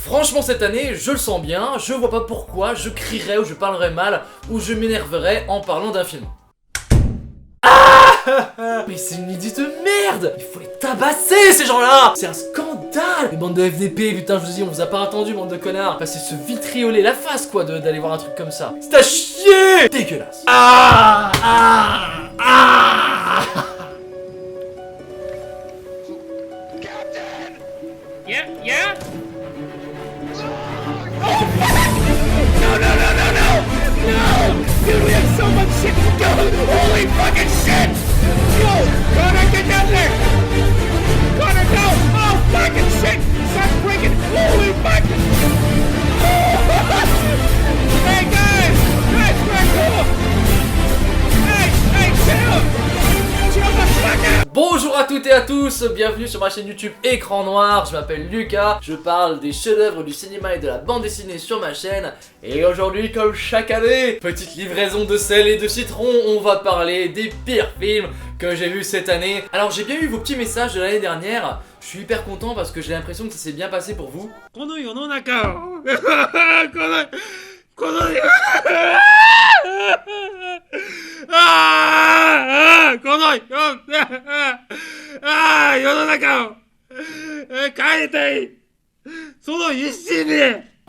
Franchement cette année, je le sens bien, je vois pas pourquoi je crierais ou je parlerais mal ou je m'énerverais en parlant d'un film. Mais c'est une idée de merde! Il faut les tabasser ces gens-là! C'est un scandale! Les bandes de FDP, putain je vous dis, on vous a pas attendu bande de connards! Passer se vitrioler la face quoi d'aller voir un truc comme ça! C'est à chier! Dégueulasse! Yeah, yeah? No! Dude, we have so much shit to do! Holy fucking shit! Yo! Connor, get down there! Connor, no! Oh, fucking shit! Stop breaking! Holy fuck! Hey, guys! Guys, back off! Hey, chill! Chill the fuck out! Bonjour à toutes et à tous, bienvenue sur ma chaîne YouTube Écran Noir, je m'appelle Lucas, je parle des chefs-d'œuvre du cinéma et de la bande dessinée sur ma chaîne. Et aujourd'hui, comme chaque année, petite livraison de sel et de citron, on va parler des pires films que j'ai vus cette année. Alors j'ai bien eu vos petits messages de l'année dernière, je suis hyper content parce que j'ai l'impression que ça s'est bien passé pour vous.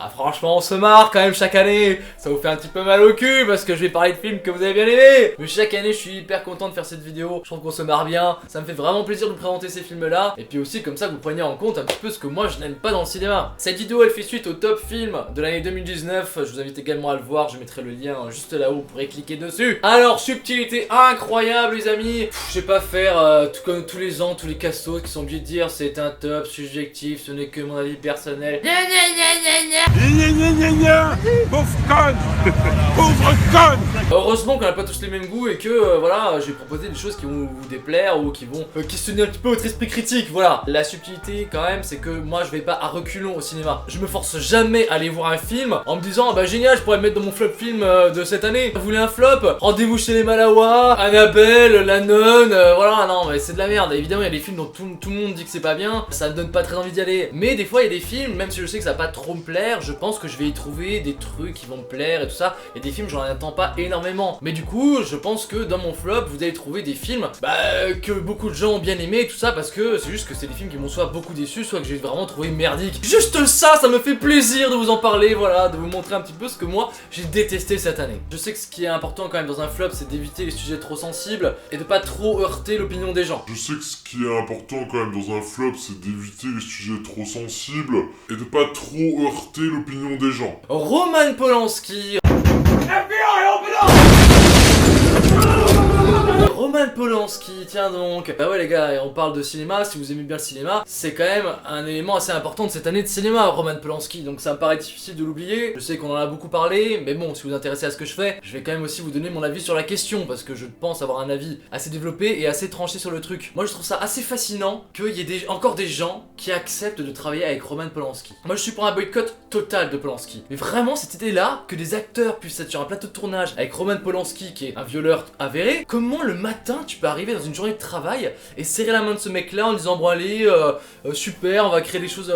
Ah franchement on se marre quand même chaque année, ça vous fait un petit peu mal au cul parce que je vais parler de films que vous avez bien aimés. Mais chaque année je suis hyper content de faire cette vidéo, je trouve qu'on se marre bien, ça me fait vraiment plaisir de vous présenter ces films là. Et puis aussi comme ça que vous preniez en compte un petit peu ce que moi je n'aime pas dans le cinéma. Cette vidéo elle fait suite au top film de l'année 2019, je vous invite également à le voir, je mettrai le lien juste là-haut, vous pourrez cliquer dessus. Alors subtilité incroyable les amis, je vais pas faire tout comme tous les ans, tous les cassos qui sont obligés de dire c'est un top subjectif, ce n'est que mon avis personnel. Pauvre conne. Pauvre conne. Heureusement qu'on n'a pas tous les mêmes goûts et que voilà, j'ai proposé des choses qui vont vous déplaire ou qui vont questionner un petit peu votre esprit critique. Voilà, la subtilité quand même, c'est que moi je vais pas à reculons au cinéma. Je me force jamais à aller voir un film en me disant ah bah génial, je pourrais le mettre dans mon flop film de cette année. Vous voulez un flop? Rendez-vous chez les Malawa, Annabelle, La Nonne, voilà, non mais c'est de la merde. Évidemment il y a des films dont tout le monde dit que c'est pas bien, ça me donne pas très envie d'y aller. Mais des fois il y a des films, même si je sais que ça va pas trop me plaire, je pense que je vais y trouver des trucs qui vont me plaire et tout ça. Et des films j'en attends pas énormément. Mais du coup je pense que dans mon flop vous allez trouver des films que beaucoup de gens ont bien aimé et tout ça, parce que c'est juste que c'est des films qui m'ont soit beaucoup déçu, soit que j'ai vraiment trouvé merdique. Juste ça me fait plaisir de vous en parler, voilà, de vous montrer un petit peu ce que moi j'ai détesté cette année. Je sais que ce qui est important quand même dans un flop, c'est d'éviter les sujets trop sensibles et de pas trop heurter l'opinion des gens. Je sais que ce qui est important quand même dans un flop, c'est d'éviter les sujets trop sensibles et de pas trop heurter l'opinion des gens. Roman Polanski. Roman Polanski, tiens donc. Bah ouais les gars, on parle de cinéma, si vous aimez bien le cinéma, c'est quand même un élément assez important de cette année de cinéma, Roman Polanski, donc ça me paraît difficile de l'oublier. Je sais qu'on en a beaucoup parlé, mais bon, si vous vous intéressez à ce que je fais, je vais quand même aussi vous donner mon avis sur la question, parce que je pense avoir un avis assez développé et assez tranché sur le truc. Moi je trouve ça assez fascinant qu'il y ait encore des gens qui acceptent de travailler avec Roman Polanski. Moi je suis pour un boycott total de Polanski. Mais vraiment cette idée-là, que des acteurs puissent être sur un plateau de tournage avec Roman Polanski qui est un violeur avéré, comment le matin tu peux arriver dans une journée de travail et serrer la main de ce mec là en disant bon allez super, on va créer des choses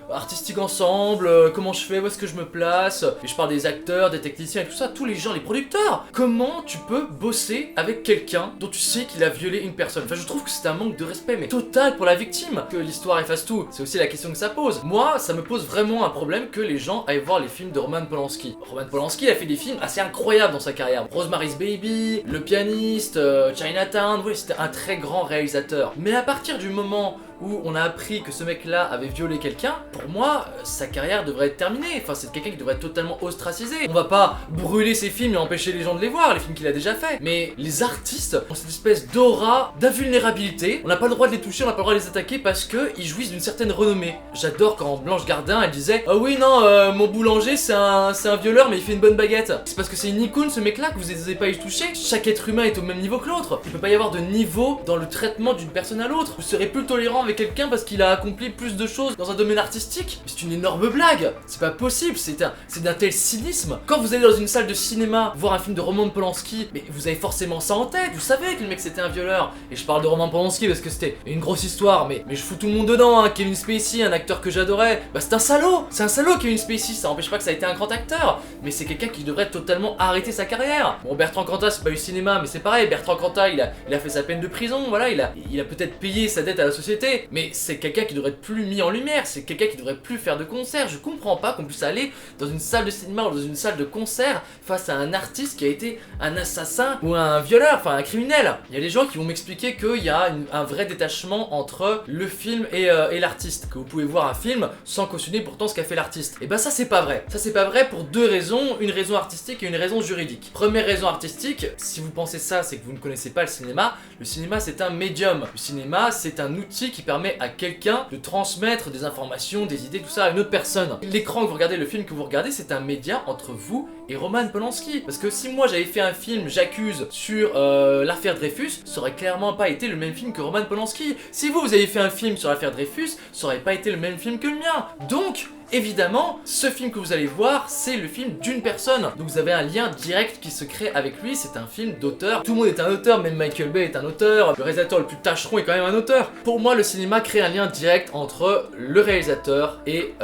artistiques ensemble, comment je fais, où est-ce que je me place, et je parle des acteurs, des techniciens et tout ça, tous les gens, les producteurs. Comment tu peux bosser avec quelqu'un dont tu sais qu'il a violé une personne? Enfin je trouve que c'est un manque de respect mais total pour la victime. Que l'histoire efface tout, c'est aussi la question que ça pose. Moi ça me pose vraiment un problème que les gens aillent voir les films de Roman Polanski. Roman Polanski a fait des films assez incroyables dans sa carrière. Rosemary's Baby, Le Pianiste, Chinatown, oui c'était un très grand réalisateur. Mais à partir du moment où on a appris que ce mec-là avait violé quelqu'un, pour moi, sa carrière devrait être terminée. Enfin, c'est quelqu'un qui devrait être totalement ostracisé. On va pas brûler ses films et empêcher les gens de les voir, les films qu'il a déjà fait. Mais les artistes ont cette espèce d'aura d'invulnérabilité. On n'a pas le droit de les toucher, on n'a pas le droit de les attaquer parce qu'ils jouissent d'une certaine renommée. J'adore quand Blanche Gardin, elle disait « Ah oui, non, mon boulanger, c'est un violeur, mais il fait une bonne baguette. » C'est parce que c'est une icône, ce mec-là, que vous n'osez pas y toucher. Chaque être humain est au même niveau que l'autre. Il peut pas y avoir de niveau dans le traitement d'une personne à l'autre. Vous serez plus tolérant avec quelqu'un parce qu'il a accompli plus de choses dans un domaine artistique. Mais c'est une énorme blague. C'est pas possible, c'est d'un tel cynisme. Quand vous allez dans une salle de cinéma voir un film de Roman Polanski, mais vous avez forcément ça en tête. Vous savez que le mec c'était un violeur. Et je parle de Roman Polanski parce que c'était une grosse histoire, mais je fous tout le monde dedans, hein. Kevin Spacey, un acteur que j'adorais, bah c'est un salaud. C'est un salaud Kevin Spacey, ça empêche pas que ça a été un grand acteur. Mais c'est quelqu'un qui devrait totalement arrêter sa carrière. Bon, Bertrand Cantat, c'est pas du cinéma, mais c'est pareil. Bertrand Cantat, il a fait sa peine de prison, voilà, il a peut-être payé sa dette à la société, mais c'est quelqu'un qui devrait être plus mis en lumière, c'est quelqu'un qui devrait plus faire de concerts. Je comprends pas qu'on puisse aller dans une salle de cinéma ou dans une salle de concert face à un artiste qui a été un assassin ou un violeur, enfin un criminel. Il y a des gens qui vont m'expliquer qu'il y a un vrai détachement entre le film et l'artiste, que vous pouvez voir un film sans cautionner pourtant ce qu'a fait l'artiste. Et bah ça c'est pas vrai. Ça c'est pas vrai pour deux raisons, une raison artistique et une raison juridique. Première raison artistique, si vous pensez ça, c'est que vous ne connaissez pas le cinéma. Le cinéma c'est un médium. Le cinéma c'est un outil qui permet à quelqu'un de transmettre des informations, des idées, tout ça à une autre personne. L'écran que vous regardez, le film que vous regardez, c'est un média entre vous et Roman Polanski. Parce que si moi j'avais fait un film, j'accuse, sur l'affaire Dreyfus, ça aurait clairement pas été le même film que Roman Polanski. Si vous avez fait un film sur l'affaire Dreyfus, ça aurait pas été le même film que le mien. Donc, évidemment, ce film que vous allez voir, c'est le film d'une personne. Donc vous avez un lien direct qui se crée avec lui, c'est un film d'auteur. Tout le monde est un auteur, même Michael Bay est un auteur. Le réalisateur le plus tâcheron est quand même un auteur. Pour moi, le cinéma crée un lien direct entre le réalisateur et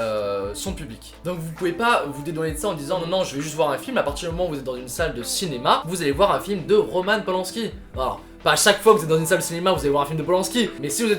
son public. Donc vous pouvez pas vous dédouaner de ça en disant non, non, je vais juste voir un film. À partir du moment où vous êtes dans une salle de cinéma, vous allez voir un film de Roman Polanski. Alors, pas à chaque fois que vous êtes dans une salle de cinéma, vous allez voir un film de Polanski. Mais si vous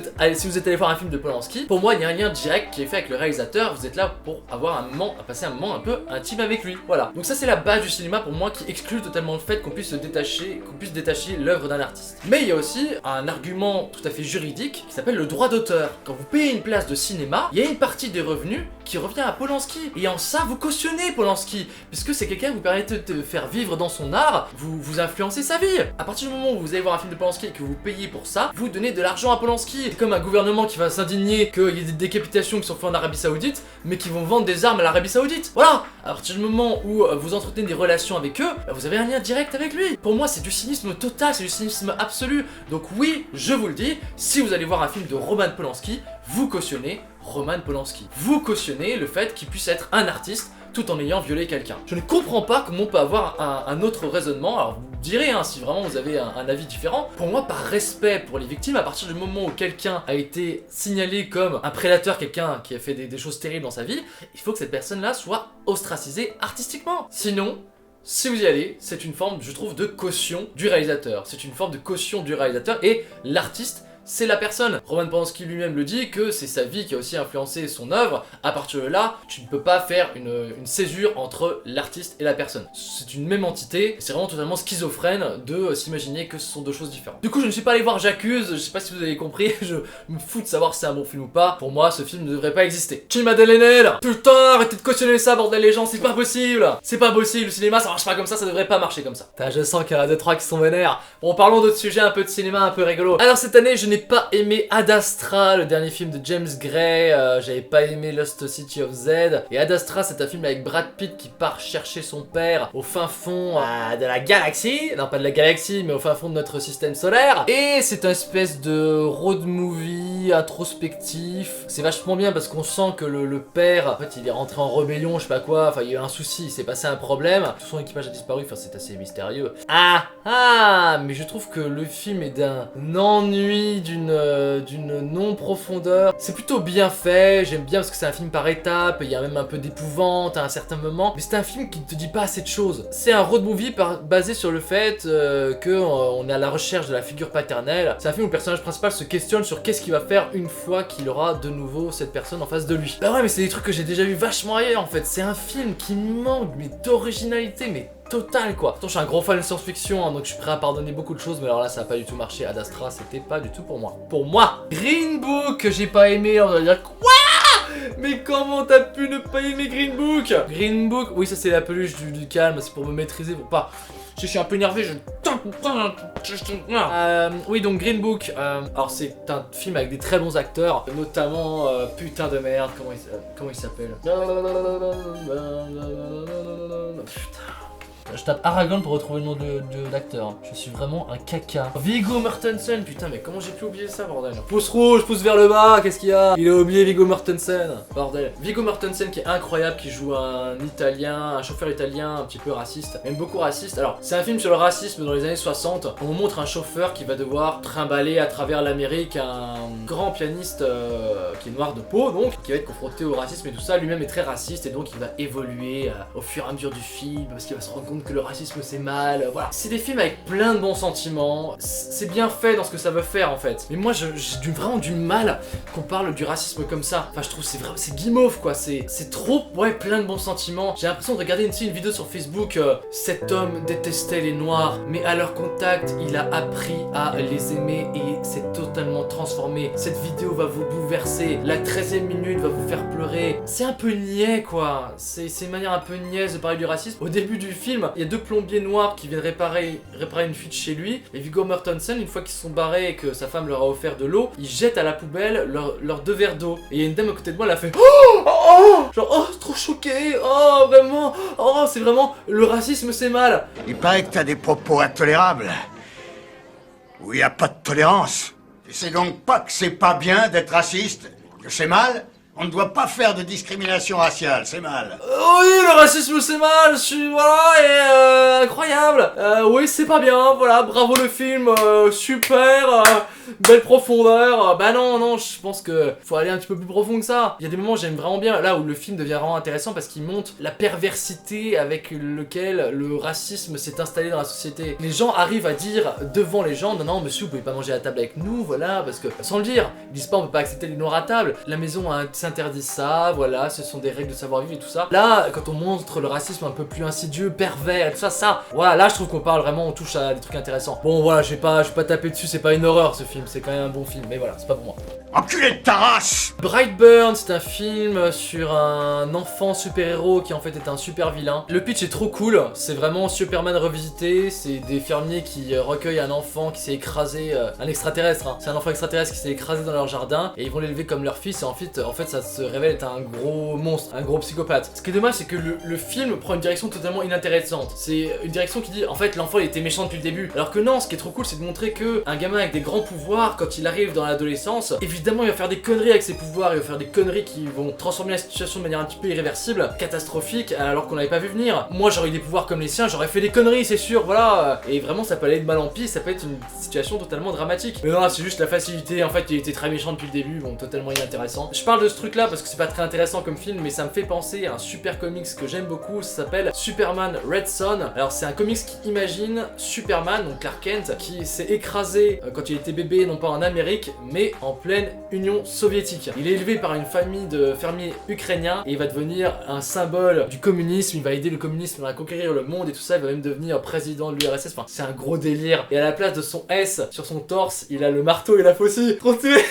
êtes allé voir un film de Polanski, pour moi, il y a un lien direct qui est fait avec le réalisateur. Vous êtes là pour avoir un moment, à passer un moment un peu intime avec lui. Voilà. Donc ça, c'est la base du cinéma pour moi qui exclut totalement le fait qu'on puisse se détacher, l'œuvre d'un artiste. Mais il y a aussi un argument tout à fait juridique qui s'appelle le droit d'auteur. Quand vous payez une place de cinéma, il y a une partie des revenus qui revient à Polanski. Et en ça, vous cautionnez Polanski, puisque c'est quelqu'un qui vous permet de faire vivre dans son art, vous influencez sa vie. À partir du moment où vous allez voir un film de Polanski et que vous payez pour ça, vous donnez de l'argent à Polanski. C'est comme un gouvernement qui va s'indigner qu'il y ait des décapitations qui sont faites en Arabie Saoudite, mais qui vont vendre des armes à l'Arabie Saoudite. Voilà. À partir du moment où vous entretenez des relations avec eux, bah, vous avez un lien direct avec lui. Pour moi, c'est du cynisme total, c'est du cynisme absolu. Donc oui, je vous le dis, si vous allez voir un film de Roman Polanski, vous cautionnez Roman Polanski. Vous cautionnez le fait qu'il puisse être un artiste tout en ayant violé quelqu'un. Je ne comprends pas comment on peut avoir un autre raisonnement. Alors vous me direz hein, si vraiment vous avez un avis différent. Pour moi, par respect pour les victimes, à partir du moment où quelqu'un a été signalé comme un prédateur, quelqu'un qui a fait des choses terribles dans sa vie, il faut que cette personne-là soit ostracisée artistiquement. Sinon, si vous y allez, c'est une forme, je trouve, de caution du réalisateur. C'est une forme de caution du réalisateur et l'artiste, c'est la personne. Roman Polanski lui-même le dit que c'est sa vie qui a aussi influencé son œuvre. À partir de là, tu ne peux pas faire une césure entre l'artiste et la personne. C'est une même entité, c'est vraiment totalement schizophrène de s'imaginer que ce sont deux choses différentes. Du coup, je ne suis pas allé voir J'accuse, je sais pas si vous avez compris, je me fous de savoir si c'est un bon film ou pas. Pour moi, ce film ne devrait pas exister. Chima Delenel, putain, arrêtez de cautionner ça, bordel les gens, c'est pas possible. C'est pas possible, le cinéma ça marche pas comme ça devrait pas marcher comme ça. Je sens qu'il y en a 2-3 qui sont vénères. Bon, parlons d'autres sujets, un peu de cinéma, un peu rigolo. Alors cette année, je n'ai pas aimé Ad Astra, le dernier film de James Gray, j'avais pas aimé Lost City of Z, et Ad Astra c'est un film avec Brad Pitt qui part chercher son père au fin fond de la galaxie, non pas de la galaxie mais au fin fond de notre système solaire, et c'est un espèce de road movie introspectif, c'est vachement bien parce qu'on sent que le père, en fait il est rentré en rébellion, je sais pas quoi, enfin il y a eu un souci, il s'est passé un problème, tout son équipage a disparu, enfin c'est assez mystérieux. Mais je trouve que le film est d'un ennui, d'une non-profondeur. C'est plutôt bien fait, j'aime bien parce que c'est un film par étapes, il y a même un peu d'épouvante à un certain moment, mais c'est un film qui ne te dit pas assez de choses. C'est un road movie basé sur le fait qu'on est à la recherche de la figure paternelle. C'est un film où le personnage principal se questionne sur qu'est-ce qu'il va faire une fois qu'il aura de nouveau cette personne en face de lui. Bah ouais, mais c'est des trucs que j'ai déjà vu vachement ailleurs en fait. C'est un film qui manque mais d'originalité, mais total quoi. Pourtant je suis un gros fan de science-fiction hein, donc je suis prêt à pardonner beaucoup de choses, mais alors là ça a pas du tout marché. Ad Astra c'était pas du tout pour moi. Pour moi. Green Book, j'ai pas aimé, on va dire quoi? Mais comment t'as pu ne pas aimer Green Book? Green Book, oui ça c'est la peluche du calme, c'est pour me maîtriser, pour pas... Je suis un peu énervé, oui donc Green Book, alors c'est un film avec des très bons acteurs, notamment putain de merde, comment il s'appelle? Putain. Je tape Aragorn pour retrouver le nom de l'acteur. Je suis vraiment un caca. Viggo Mortensen, putain, mais comment j'ai pu oublier ça, bordel? Pouce rouge, pouce vers le bas, qu'est-ce qu'il y a? Il a oublié Viggo Mortensen, bordel. Viggo Mortensen qui est incroyable, qui joue un italien, un chauffeur italien un petit peu raciste, même beaucoup raciste. Alors, c'est un film sur le racisme dans les années 60. On montre un chauffeur qui va devoir trimballer à travers l'Amérique un grand pianiste qui est noir de peau, donc, qui va être confronté au racisme et tout ça. Lui-même est très raciste et donc il va évoluer au fur et à mesure du film parce qu'il va se rendre compte que le racisme c'est mal. Voilà. C'est des films avec plein de bons sentiments. C'est bien fait dans ce que ça veut faire en fait. Mais moi j'ai vraiment du mal qu'on parle du racisme comme ça. Enfin, je trouve c'est guimauve quoi. C'est trop, ouais, plein de bons sentiments. J'ai l'impression de regarder une vidéo sur Facebook. Cet homme détestait les noirs, mais à leur contact, il a appris à les aimer et s'est totalement transformé. Cette vidéo va vous bouleverser. La 13e minute va vous faire pleurer. C'est un peu niais quoi. C'est une manière un peu niaise de parler du racisme. Au début du film, il y a deux plombiers noirs qui viennent réparer une fuite chez lui. Et Viggo Mortensen, une fois qu'ils se sont barrés et que sa femme leur a offert de l'eau, ils jettent à la poubelle leurs 2 verres d'eau. Et il y a une dame à côté de moi, elle a fait genre oh, trop choqué, oh vraiment, oh c'est vraiment le racisme c'est mal. Il paraît que t'as des propos intolérables. Où il n'y a pas de tolérance. Tu sais donc pas que c'est pas bien d'être raciste, que c'est mal? On ne doit pas faire de discrimination raciale, c'est mal. Oui, le racisme c'est mal, voilà, et incroyable. Oui, c'est pas bien, voilà, bravo le film, super, belle profondeur. Bah non, je pense que faut aller un petit peu plus profond que ça. Il y a des moments où j'aime vraiment bien, là où le film devient vraiment intéressant parce qu'il montre la perversité avec lequel le racisme s'est installé dans la société. Les gens arrivent à dire devant les gens, non, monsieur, vous pouvez pas manger à table avec nous, voilà, parce que, sans le dire, ils disent pas on peut pas accepter les noirs à table, la maison s'interdit ça, voilà, ce sont des règles de savoir-vivre et tout ça. Là, quand on montre le racisme un peu plus insidieux, pervers, tout ça, voilà, là je trouve qu'on parle vraiment, on touche à des trucs intéressants. Bon voilà, je vais pas taper dessus, c'est pas une horreur ce film, c'est quand même un bon film, mais voilà, c'est pas pour moi. Enculé de ta race! Brightburn, c'est un film sur un enfant super-héros qui en fait est un super vilain. Le pitch est trop cool, c'est vraiment Superman revisité, c'est des fermiers qui recueillent un enfant qui s'est écrasé, un extraterrestre, hein. C'est un enfant extraterrestre qui s'est écrasé dans leur jardin et ils vont l'élever comme leur fils et en fait ça se révèle être un gros monstre, un gros psychopathe. Ce qui est dommage c'est que le film prend une direction totalement inintéressante. C'est une direction qui dit en fait l'enfant il était méchant depuis le début. Alors que non, ce qui est trop cool c'est de montrer que un gamin avec des grands pouvoirs, quand il arrive dans l'adolescence, évidemment il va faire des conneries avec ses pouvoirs, il va faire des conneries qui vont transformer la situation de manière un petit peu irréversible, catastrophique, alors qu'on l'avait pas vu venir. Moi j'aurais eu des pouvoirs comme les siens, j'aurais fait des conneries c'est sûr, voilà. Et vraiment ça peut aller de mal en pis, ça peut être une situation totalement dramatique. Mais non là c'est juste la facilité, en fait il était très méchant depuis le début, bon totalement inintéressant. Je parle de ce truc là parce que c'est pas très intéressant comme film, mais ça me fait penser à un super comics que j'aime beaucoup, ça s'appelle Superman Red Son. Alors c'est un comics qui imagine Superman, donc Clark Kent, qui s'est écrasé quand il était bébé, non pas en Amérique, mais en pleine Union soviétique. Il est élevé par une famille de fermiers ukrainiens et il va devenir un symbole du communisme, il va aider le communisme à conquérir le monde et tout ça, il va même devenir président de l'URSS, enfin c'est un gros délire. Et à la place de son S sur son torse, il a le marteau et la faucille. Trop stylé.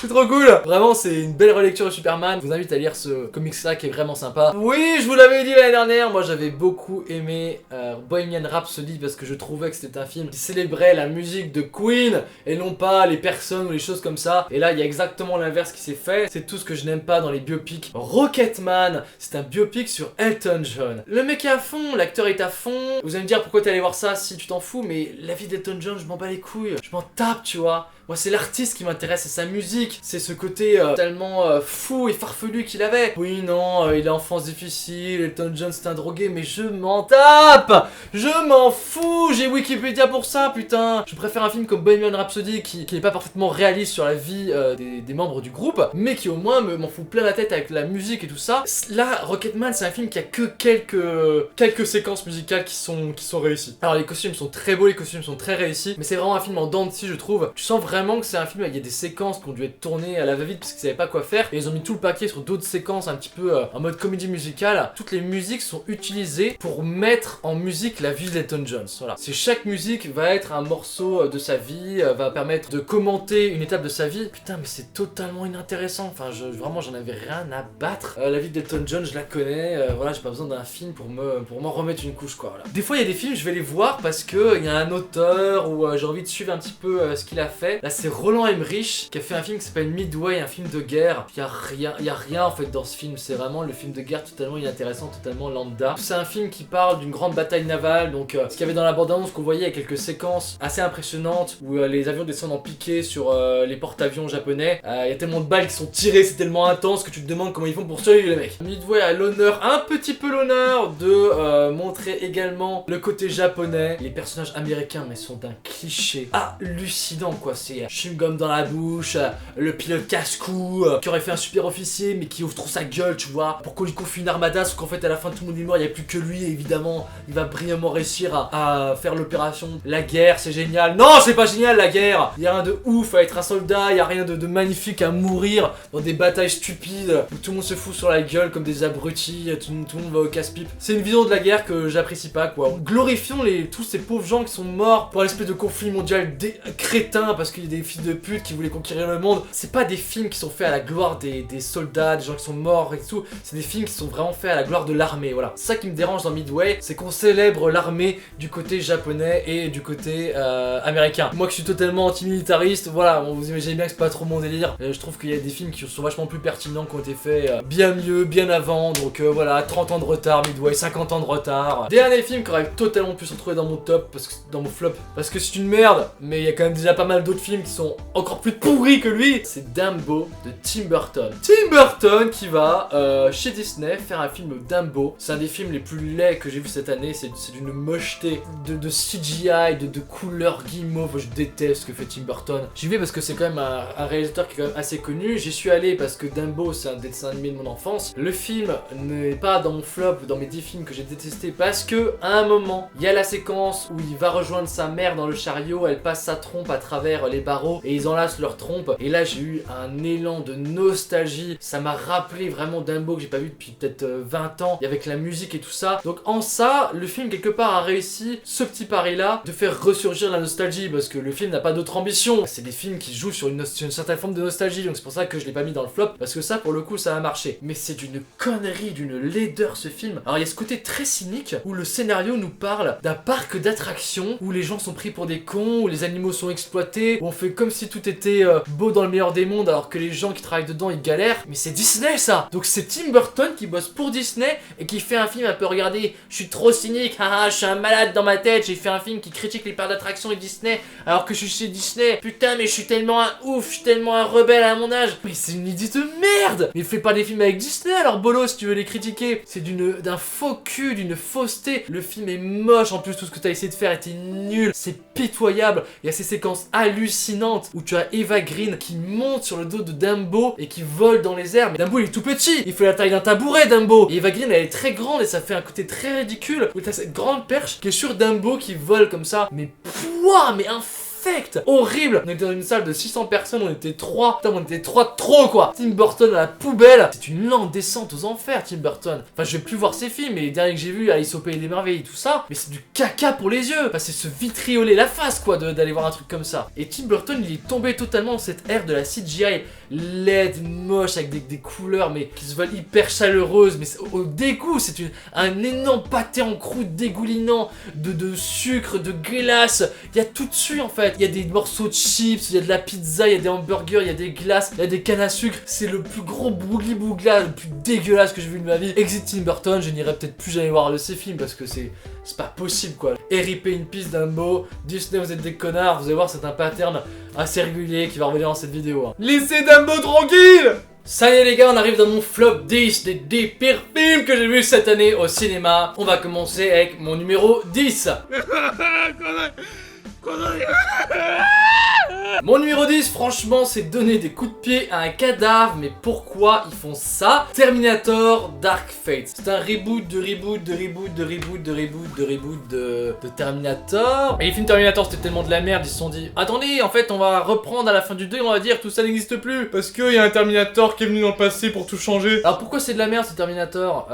C'est trop cool. Vraiment c'est une belle relecture de Superman. Je vous invite à lire ce comics là qui est vraiment sympa. Oui, je vous l'avais dit l'année dernière, moi j'avais beaucoup aimé Bohemian Rhapsody parce que je trouvais que c'était un film qui célébrait la musique de Queen et non pas les personnes ou les choses comme ça. Et là il y a exactement l'inverse qui s'est fait. C'est tout ce que je n'aime pas dans les biopics. Rocketman, c'est un biopic sur Elton John. Le mec est à fond, l'acteur est à fond. Vous allez me dire pourquoi t'es allé voir ça si tu t'en fous, mais la vie d'Elton John je m'en bats les couilles. Je m'en tape tu vois. Moi c'est l'artiste qui m'intéresse, c'est sa musique, c'est ce côté tellement fou et farfelu qu'il avait. Oui non, il a enfance difficile, Elton John c'est un drogué, mais je m'en tape. Je m'en fous, j'ai Wikipédia pour ça putain. Je préfère un film comme Bohemian Rhapsody qui n'est pas parfaitement réaliste sur la vie des membres du groupe, mais qui au moins m'en fout plein la tête avec la musique et tout ça. Là, Rocketman c'est un film qui a que quelques séquences musicales qui sont réussies. Alors les costumes sont très beaux, les costumes sont très réussis, mais c'est vraiment un film en dents de scie je trouve. Tu sens vraiment que c'est un film, il y a des séquences qui ont dû être tournées à la va-vite parce qu'ils savaient pas quoi faire et ils ont mis tout le paquet sur d'autres séquences un petit peu en mode comédie musicale. Toutes les musiques sont utilisées pour mettre en musique la vie d'Elton John. Voilà. C'est chaque musique va être un morceau de sa vie, va permettre de commenter une étape de sa vie. Putain mais c'est totalement inintéressant. Enfin vraiment j'en avais rien à battre. La vie d'Elton John je la connais. Voilà j'ai pas besoin d'un film pour m'en remettre une couche quoi. Voilà. Des fois il y a des films je vais les voir parce que il y a un auteur ou j'ai envie de suivre un petit peu ce qu'il a fait. Là c'est Roland Emmerich qui a fait un film qui s'appelle Midway, un film de guerre. Il y a rien en fait dans ce film, c'est vraiment le film de guerre totalement inintéressant, totalement lambda. C'est un film qui parle d'une grande bataille navale, donc ce qu'il y avait dans la bande-annonce qu'on voyait, il y a quelques séquences assez impressionnantes où les avions descendent en piqué sur les porte-avions japonais. Il y a tellement de balles qui sont tirées, c'est tellement intense que tu te demandes comment ils font pour survivre les mecs. Midway a l'honneur, un petit peu l'honneur de montrer également le côté japonais. Les personnages américains mais sont d'un cliché hallucinant quoi, c'est chewing-gum dans la bouche, le pilote casse-cou qui aurait fait un super officier mais qui ouvre trop sa gueule tu vois, pour qu'on lui confie une armada sauf qu'en fait à la fin tout le monde est mort, il n'y a plus que lui et évidemment il va brillamment réussir à faire l'opération. La guerre c'est génial, non c'est pas génial la guerre, il y a rien de ouf à être un soldat, il y a rien de magnifique à mourir dans des batailles stupides où tout le monde se fout sur la gueule comme des abrutis, tout le monde va au casse-pipe. C'est une vision de la guerre que j'apprécie pas quoi. Glorifions tous ces pauvres gens qui sont morts pour l'espèce de conflit mondial crétin parce qu'il y a des fils de pute qui voulaient conquérir le monde. C'est pas des films qui sont faits à la gloire des soldats, des gens qui sont morts et tout, c'est des films qui sont vraiment faits à la gloire de l'armée, voilà. C'est ça qui me dérange dans Midway, c'est qu'on célèbre l'armée du côté japonais et du côté américain. Moi qui suis totalement anti-militariste, voilà, vous imaginez bien que c'est pas trop mon délire. Je trouve qu'il y a des films qui sont vachement plus pertinents, qui ont été faits bien mieux, bien avant, donc voilà, 30 ans de retard, Midway, 50 ans de retard. Dernier film qui aurait totalement pu se retrouver dans mon top, dans mon flop, parce que c'est une merde, mais il y a quand même déjà pas mal d'autres films qui sont encore plus pourris que lui. C'est Dumbo de Tim Burton. Tim Burton qui va chez Disney faire un film Dumbo. C'est un des films les plus laids que j'ai vu cette année, c'est d'une mocheté de CGI, de couleurs guimauve, je déteste ce que fait Tim Burton. J'y vais parce que c'est quand même un réalisateur qui est quand même assez connu, j'y suis allé parce que Dumbo c'est un dessin animé de mon enfance. Le film n'est pas dans mon flop, dans mes 10 films que j'ai détesté parce que à un moment, il y a la séquence où il va rejoindre sa mère dans le chariot, elle passe sa trompe à travers les barreaux et ils enlacent leur trompe et là j'ai eu un élan de nostalgie, ça m'a rappelé vraiment Dumbo que j'ai pas vu depuis peut-être 20 ans et avec la musique et tout ça. Donc en ça, le film quelque part a réussi ce petit pari là de faire ressurgir la nostalgie parce que le film n'a pas d'autre ambition. C'est des films qui jouent sur une certaine forme de nostalgie, donc c'est pour ça que je l'ai pas mis dans le flop parce que ça pour le coup ça a marché. Mais c'est d'une connerie, d'une laideur ce film. Alors il y a ce côté très cynique où le scénario nous parle d'un parc d'attractions où les gens sont pris pour des cons, où les animaux sont exploités, où on fait comme si tout était beau dans le meilleur des mondes alors que les gens qui travaillent dedans ils galèrent. Mais c'est Disney ça. Donc c'est Tim Burton qui bosse pour Disney et qui fait un film un peu regardez, je suis trop cynique, haha, je suis un malade dans ma tête, j'ai fait un film qui critique les parcs d'attractions et Disney alors que je suis chez Disney. Putain mais je suis tellement un ouf, je suis tellement un rebelle à mon âge. Mais c'est une idée de merde. Mais fais pas des films avec Disney alors Bolo si tu veux les critiquer. C'est d'un faux cul, d'une fausseté. Le film est moche, en plus tout ce que t'as essayé de faire était nul, c'est pitoyable. Il y a ces séquences hallucinantes où tu as Eva Green qui monte sur le dos de Dumbo et qui vole dans les airs. Mais Dumbo il est tout petit, il fait la taille d'un tabouret Dumbo. Et Eva Green elle est très grande et ça fait un côté très ridicule où t'as cette grande perche qui est sur Dumbo qui vole comme ça. Mais pouah, mais horrible. On était dans une salle de 600 personnes, on était 3. Putain, on était 3 de trop quoi. Tim Burton à la poubelle. C'est une lente descente aux enfers Tim Burton. Enfin je vais plus voir ses films, mais les derniers que j'ai vus, Alice au Pays des Merveilles, tout ça, mais c'est du caca pour les yeux. Enfin c'est se vitrioler la face quoi d'aller voir un truc comme ça. Et Tim Burton il est tombé totalement dans cette ère de la CGI laide, moche, avec des couleurs mais qui se veulent hyper chaleureuses, mais au dégoût, c'est un énorme pâté en croûte dégoulinant de sucre, de glace. Il y a tout dessus en fait. Il y a des morceaux de chips, il y a de la pizza, il y a des hamburgers, il y a des glaces, il y a des cannes à sucre. C'est le plus gros bougli-bougla, le plus dégueulasse que j'ai vu de ma vie. Exit Tim Burton, je n'irai peut-être plus jamais voir de ces films parce que c'est pas possible quoi. RIP in peace Dumbo, Disney vous êtes des connards, vous allez voir c'est un pattern assez régulier qui va revenir dans cette vidéo. Hein. Laissez Dumbo tranquille. Ça y est les gars, on arrive dans mon flop 10 des 10 pires films que j'ai vus cette année au cinéma. On va commencer avec mon numéro 10. Mon numéro 10, franchement, c'est donner des coups de pied à un cadavre, mais pourquoi ils font ça? Terminator Dark Fate. C'est un reboot de Terminator. Et les films Terminator, c'était tellement de la merde, ils se sont dit attendez, en fait, on va reprendre à la fin du 2 et on va dire tout ça n'existe plus. Parce qu'il y a un Terminator qui est venu dans le passé pour tout changer. Alors pourquoi c'est de la merde ce Terminator?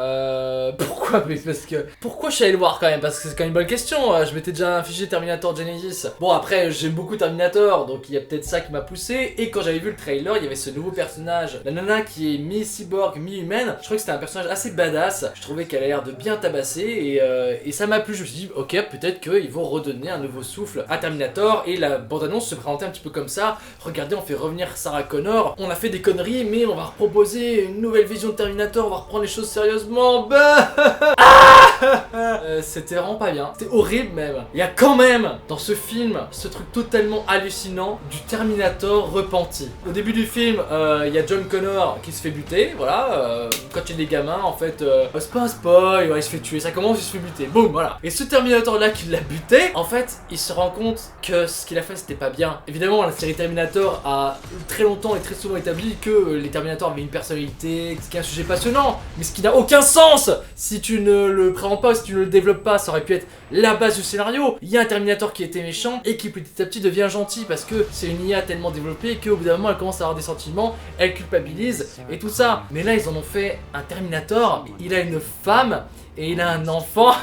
Pourquoi? Parce que... Pourquoi je suis allé le voir quand même? Parce que c'est quand même une bonne question. Je m'étais déjà infligé Terminator Genesis. Bon, après, j'aime beaucoup Terminator. Terminator, donc il y a peut-être ça qui m'a poussé. Et quand j'avais vu le trailer, il y avait ce nouveau personnage, la nana qui est mi-cyborg, mi-humaine. Je trouvais que c'était un personnage assez badass. Je trouvais qu'elle a l'air de bien tabasser et ça m'a plu. Je me suis dit, ok, peut-être qu'ils vont redonner un nouveau souffle à Terminator. Et la bande-annonce se présentait un petit peu comme ça. Regardez, on fait revenir Sarah Connor. On a fait des conneries, mais on va proposer une nouvelle vision de Terminator. On va reprendre les choses sérieusement. Bah c'était vraiment pas bien. C'était horrible même. Il y a quand même dans ce film ce truc totalement hallucinant du Terminator repenti. Au début du film, il y a John Connor qui se fait buter. Voilà. Quand il est gamin, en fait, c'est pas un spoil. Ouais, il se fait tuer. Ça commence, il se fait buter. Boum, voilà. Et ce Terminator là qui l'a buté, en fait, il se rend compte que ce qu'il a fait c'était pas bien. Évidemment, la série Terminator a très longtemps et très souvent établi que les Terminators avaient une personnalité, ce qui est un sujet passionnant, mais ce qui n'a aucun sens si tu ne le présentes pas, si tu ne le développes pas. Ça aurait pu être la base du scénario. Il y a un Terminator qui était méchant et qui petit à petit devient gentil parce que c'est une IA tellement développée qu'au bout d'un moment elle commence à avoir des sentiments, elle culpabilise et tout ça. Mais là ils en ont fait un Terminator, il a une femme et il a un enfant.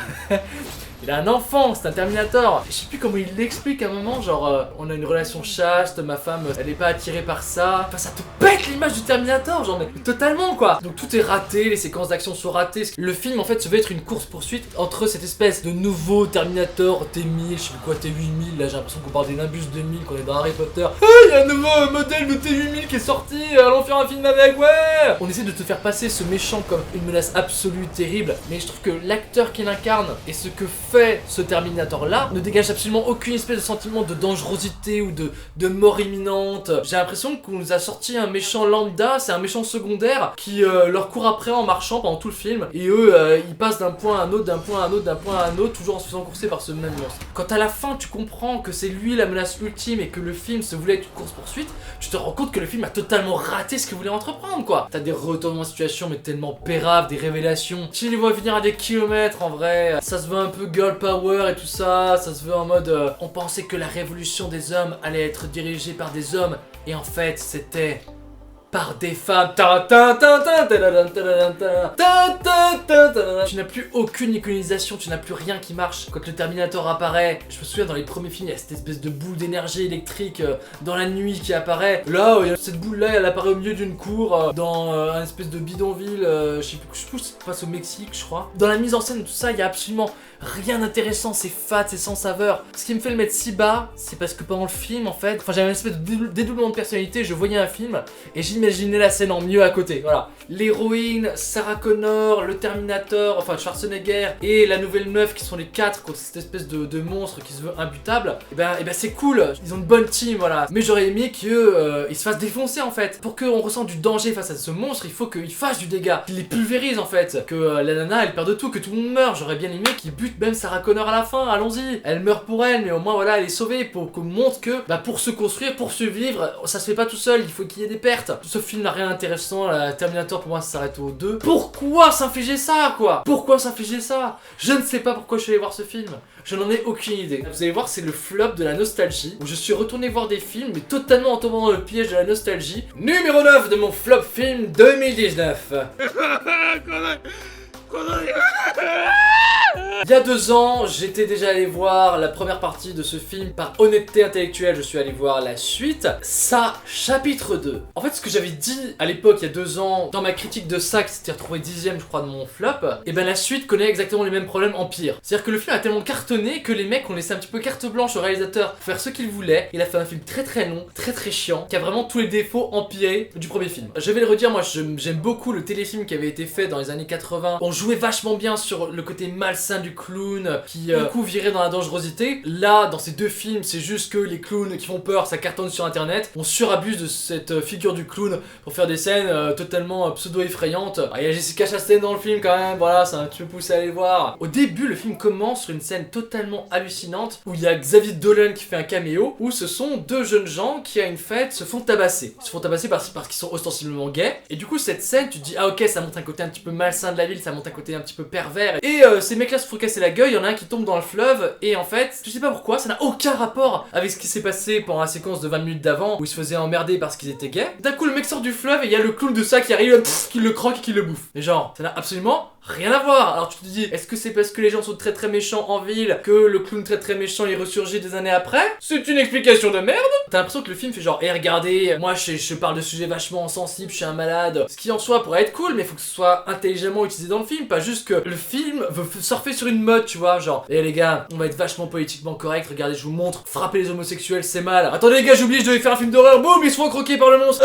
Il a un enfant, c'est un Terminator. Je sais plus comment il l'explique à un moment, genre on a une relation chaste, ma femme elle est pas attirée par ça. Enfin ça te pète l'image du Terminator, genre mais totalement quoi. Donc tout est raté, les séquences d'action sont ratées. Le film en fait se veut être une course-poursuite entre cette espèce de nouveau Terminator T1000, je sais plus quoi, T8000, là j'ai l'impression qu'on parle des Nimbus 2000, qu'on est dans Harry Potter. Ah, il y a un nouveau modèle de T8000 qui est sorti, allons faire un film avec, ouais. On essaie de te faire passer ce méchant comme une menace absolue, terrible, mais je trouve que l'acteur qui l'incarne et ce que fait ce Terminator là ne dégage absolument aucune espèce de sentiment de dangerosité ou de mort imminente. J'ai l'impression qu'on nous a sorti un méchant lambda, c'est un méchant secondaire qui leur court après en marchant pendant tout le film et eux ils passent d'un point à un autre, d'un point à un autre, d'un point à un autre, toujours en se faisant courser par ce même monstre. Quand à la fin tu comprends que c'est lui la menace ultime et que le film se voulait être une course poursuite, tu te rends compte que le film a totalement raté ce qu'il voulait entreprendre quoi. T'as des retournements de situation mais tellement péraves, des révélations. Tu les vois venir à des kilomètres en vrai, ça se veut un peu girl power et tout ça, ça se veut en mode on pensait que la révolution des hommes allait être dirigée par des hommes et en fait c'était par des femmes. Tu n'as plus aucune iconisation, tu n'as plus rien qui marche. Quand le Terminator apparaît, je me souviens dans les premiers films, il y a cette espèce de boule d'énergie électrique dans la nuit qui apparaît. Là, cette boule là, elle apparaît au milieu d'une cour dans un espèce de bidonville, je sais plus, ça se passe au Mexique, je crois. Dans la mise en scène de tout ça, il y a absolument rien d'intéressant, c'est fade, c'est sans saveur. Ce qui me fait le mettre si bas, c'est parce que pendant le film, en fait, j'avais une espèce de dédoublement de personnalité, je voyais un film et j'imaginais la scène en mieux à côté, voilà. L'héroïne, Sarah Connor, le Terminator, enfin Schwarzenegger et la nouvelle meuf qui sont les quatre contre cette espèce de monstre qui se veut imbutable, et ben c'est cool, ils ont une bonne team, voilà. Mais j'aurais aimé qu'eux, ils se fassent défoncer en fait. Pour qu'on ressente du danger face à ce monstre, il faut qu'ils fassent du dégât, qu'ils les pulvérisent en fait, que la nana elle perd tout, que tout le monde meurt. J'aurais bien aimé qu'ils butent même Sarah Connor à la fin, allons-y. Elle meurt pour elle, mais au moins voilà, elle est sauvée pour qu'on montre que pour se construire, pour survivre, ça se fait pas tout seul, il faut qu'il y ait des pertes. Ce film n'a rien d'intéressant, la Terminator pour moi ça s'arrête au 2. Pourquoi s'infliger ça quoi? Pourquoi s'infliger ça? Je ne sais pas pourquoi je suis allé voir ce film. Je n'en ai aucune idée. Vous allez voir, c'est le flop de la nostalgie, où je suis retourné voir des films, mais totalement en tombant dans le piège de la nostalgie. Numéro 9 de mon flop film 2019. Il y a 2 ans, j'étais déjà allé voir la première partie de ce film. Par honnêteté intellectuelle, je suis allé voir la suite. Ça, chapitre 2. En fait, ce que j'avais dit à l'époque, il y a 2 ans, dans ma critique de ça, qui s'était retrouvé 10ème, je crois, de mon flop, et ben la suite connaît exactement les mêmes problèmes en pire. C'est-à-dire que le film a tellement cartonné que les mecs ont laissé un petit peu carte blanche au réalisateur pour faire ce qu'il voulait. Il a fait un film très très long, très très chiant, qui a vraiment tous les défauts empirés du premier film. Je vais le redire, moi j'aime beaucoup le téléfilm qui avait été fait dans les années 80. On jouait vachement bien sur le côté malsain du clown qui du coup virait dans la dangerosité. Là, dans ces 2 films, c'est juste que les clowns qui font peur, ça cartonne sur internet. On surabuse de cette figure du clown pour faire des scènes totalement pseudo-effrayantes. Il y a Jessica Chastain dans le film quand même, voilà, c'est un petit peu poussé à aller voir. Au début, le film commence sur une scène totalement hallucinante où il y a Xavier Dolan qui fait un caméo, où ce sont 2 jeunes gens qui à une fête se font tabasser. Ils se font tabasser parce qu'ils sont ostensiblement gays. Et du coup, cette scène, tu te dis, ah ok, ça montre un côté un petit peu malsain de la ville, ça montre un côté un petit peu pervers. Et ces mecs là se font casser la gueule, il y en a un qui tombe dans le fleuve et en fait, je sais pas pourquoi, ça n'a aucun rapport avec ce qui s'est passé pendant la séquence de 20 minutes d'avant où ils se faisaient emmerder parce qu'ils étaient gays. D'un coup le mec sort du fleuve et il y a le clown de ça qui arrive, qui le croque et qui le bouffe. Mais genre, ça n'a absolument rien à voir. Alors tu te dis, est-ce que c'est parce que les gens sont très très méchants en ville que le clown très très méchant il ressurgit des années après? C'est une explication de merde. T'as l'impression que le film fait genre, regardez, moi je parle de sujets vachement sensibles, je suis un malade. Ce qui en soi pourrait être cool, mais faut que ce soit intelligemment utilisé dans le film, pas juste que le film veut surfer sur une mode, tu vois, genre, les gars, on va être vachement politiquement correct, regardez, je vous montre, frapper les homosexuels c'est mal. Attendez les gars, j'ai oublié, je devais faire un film d'horreur, boum, ils se font croquer par le monstre.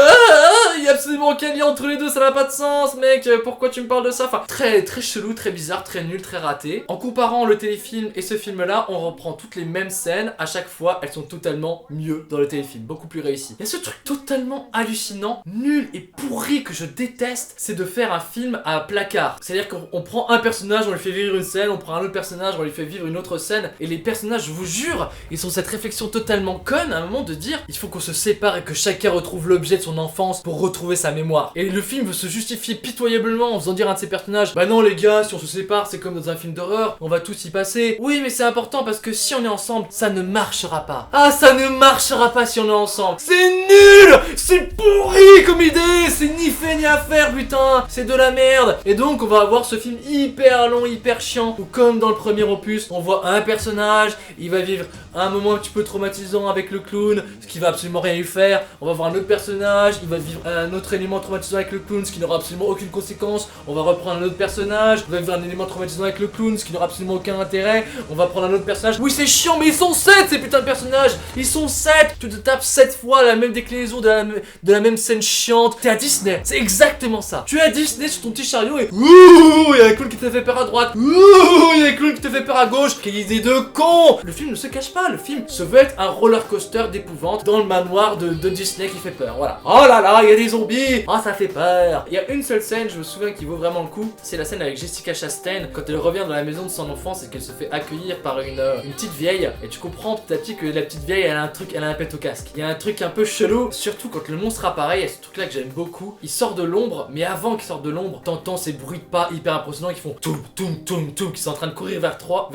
Il y a absolument aucun lien entre les deux, ça n'a pas de sens, mec, pourquoi tu me parles de ça? Enfin, très très chelou, très bizarre, très nul, très raté. En comparant le téléfilm et ce film-là, on reprend toutes les mêmes scènes, à chaque fois, elles sont totalement mieux dans le téléfilm, beaucoup plus réussi. Il y a ce truc totalement hallucinant, nul et pourri que je déteste, c'est de faire un film à placard. C'est-à-dire qu'on prend un personnage, on lui fait vivre une scène, on prend un autre personnage, on lui fait vivre une autre scène, et les personnages, je vous jure, ils ont cette réflexion totalement conne à un moment de dire, il faut qu'on se sépare et que chacun retrouve l'objet de son enfance pour retrouver sa mémoire. Et le film veut se justifier pitoyablement en faisant dire à un de ses personnages, bah non les gars, si on se sépare, c'est comme dans un film d'horreur, on va tous y passer. Oui, mais c'est important parce que si on est ensemble, ça ne marchera pas. Ah, ça ne marchera pas si on est ensemble. C'est nul, c'est pourri comme idée, c'est ni fait ni à faire, putain, c'est de la merde. Et donc on va avoir ce film hyper long, hyper chiant, où comme dans le premier opus, on voit un personnage, il va vivre un moment un petit peu traumatisant avec le clown, ce qui va absolument rien lui faire. On va voir un autre personnage, il va vivre un autre élément traumatisant avec le clown, ce qui n'aura absolument aucune conséquence. On va reprendre un autre personnage, il va vivre un élément traumatisant avec le clown, ce qui n'aura absolument aucun intérêt. On va prendre un autre personnage. Oui, c'est chiant, mais ils sont 7 ces putains de personnages. Ils sont 7. Tu te tapes 7 fois la même déclinaison de la même scène chiante. T'es à Disney, c'est exactement ça. Tu es à Disney sur ton petit chariot et ouh, il y a un clown qui te fait peur à droite. Ouh, il y a un clown qui te fait peur à gauche. Quelle idée de con. Le film ne se cache pas, le film se veut être un roller coaster d'épouvante dans le manoir de Disney qui fait peur. Voilà. Oh là là, il y a des zombies. Oh, ça fait peur. Il y a une seule scène, je me souviens, qui vaut vraiment le coup. C'est la scène avec Jessica Chastain quand elle revient dans la maison de son enfance et qu'elle se fait accueillir par une petite vieille. Et tu comprends petit à petit que la petite vieille, elle a un truc, elle a un pet au casque. Il y a un truc un peu chelou, surtout quand le monstre apparaît. Il y a ce truc là que j'aime beaucoup. Il sort de l'ombre, mais avant qu'il sorte de l'ombre, t'entends ces bruits de pas hyper impressionnants qui font toum toum toum toum, qui sont en train de courir vers toi.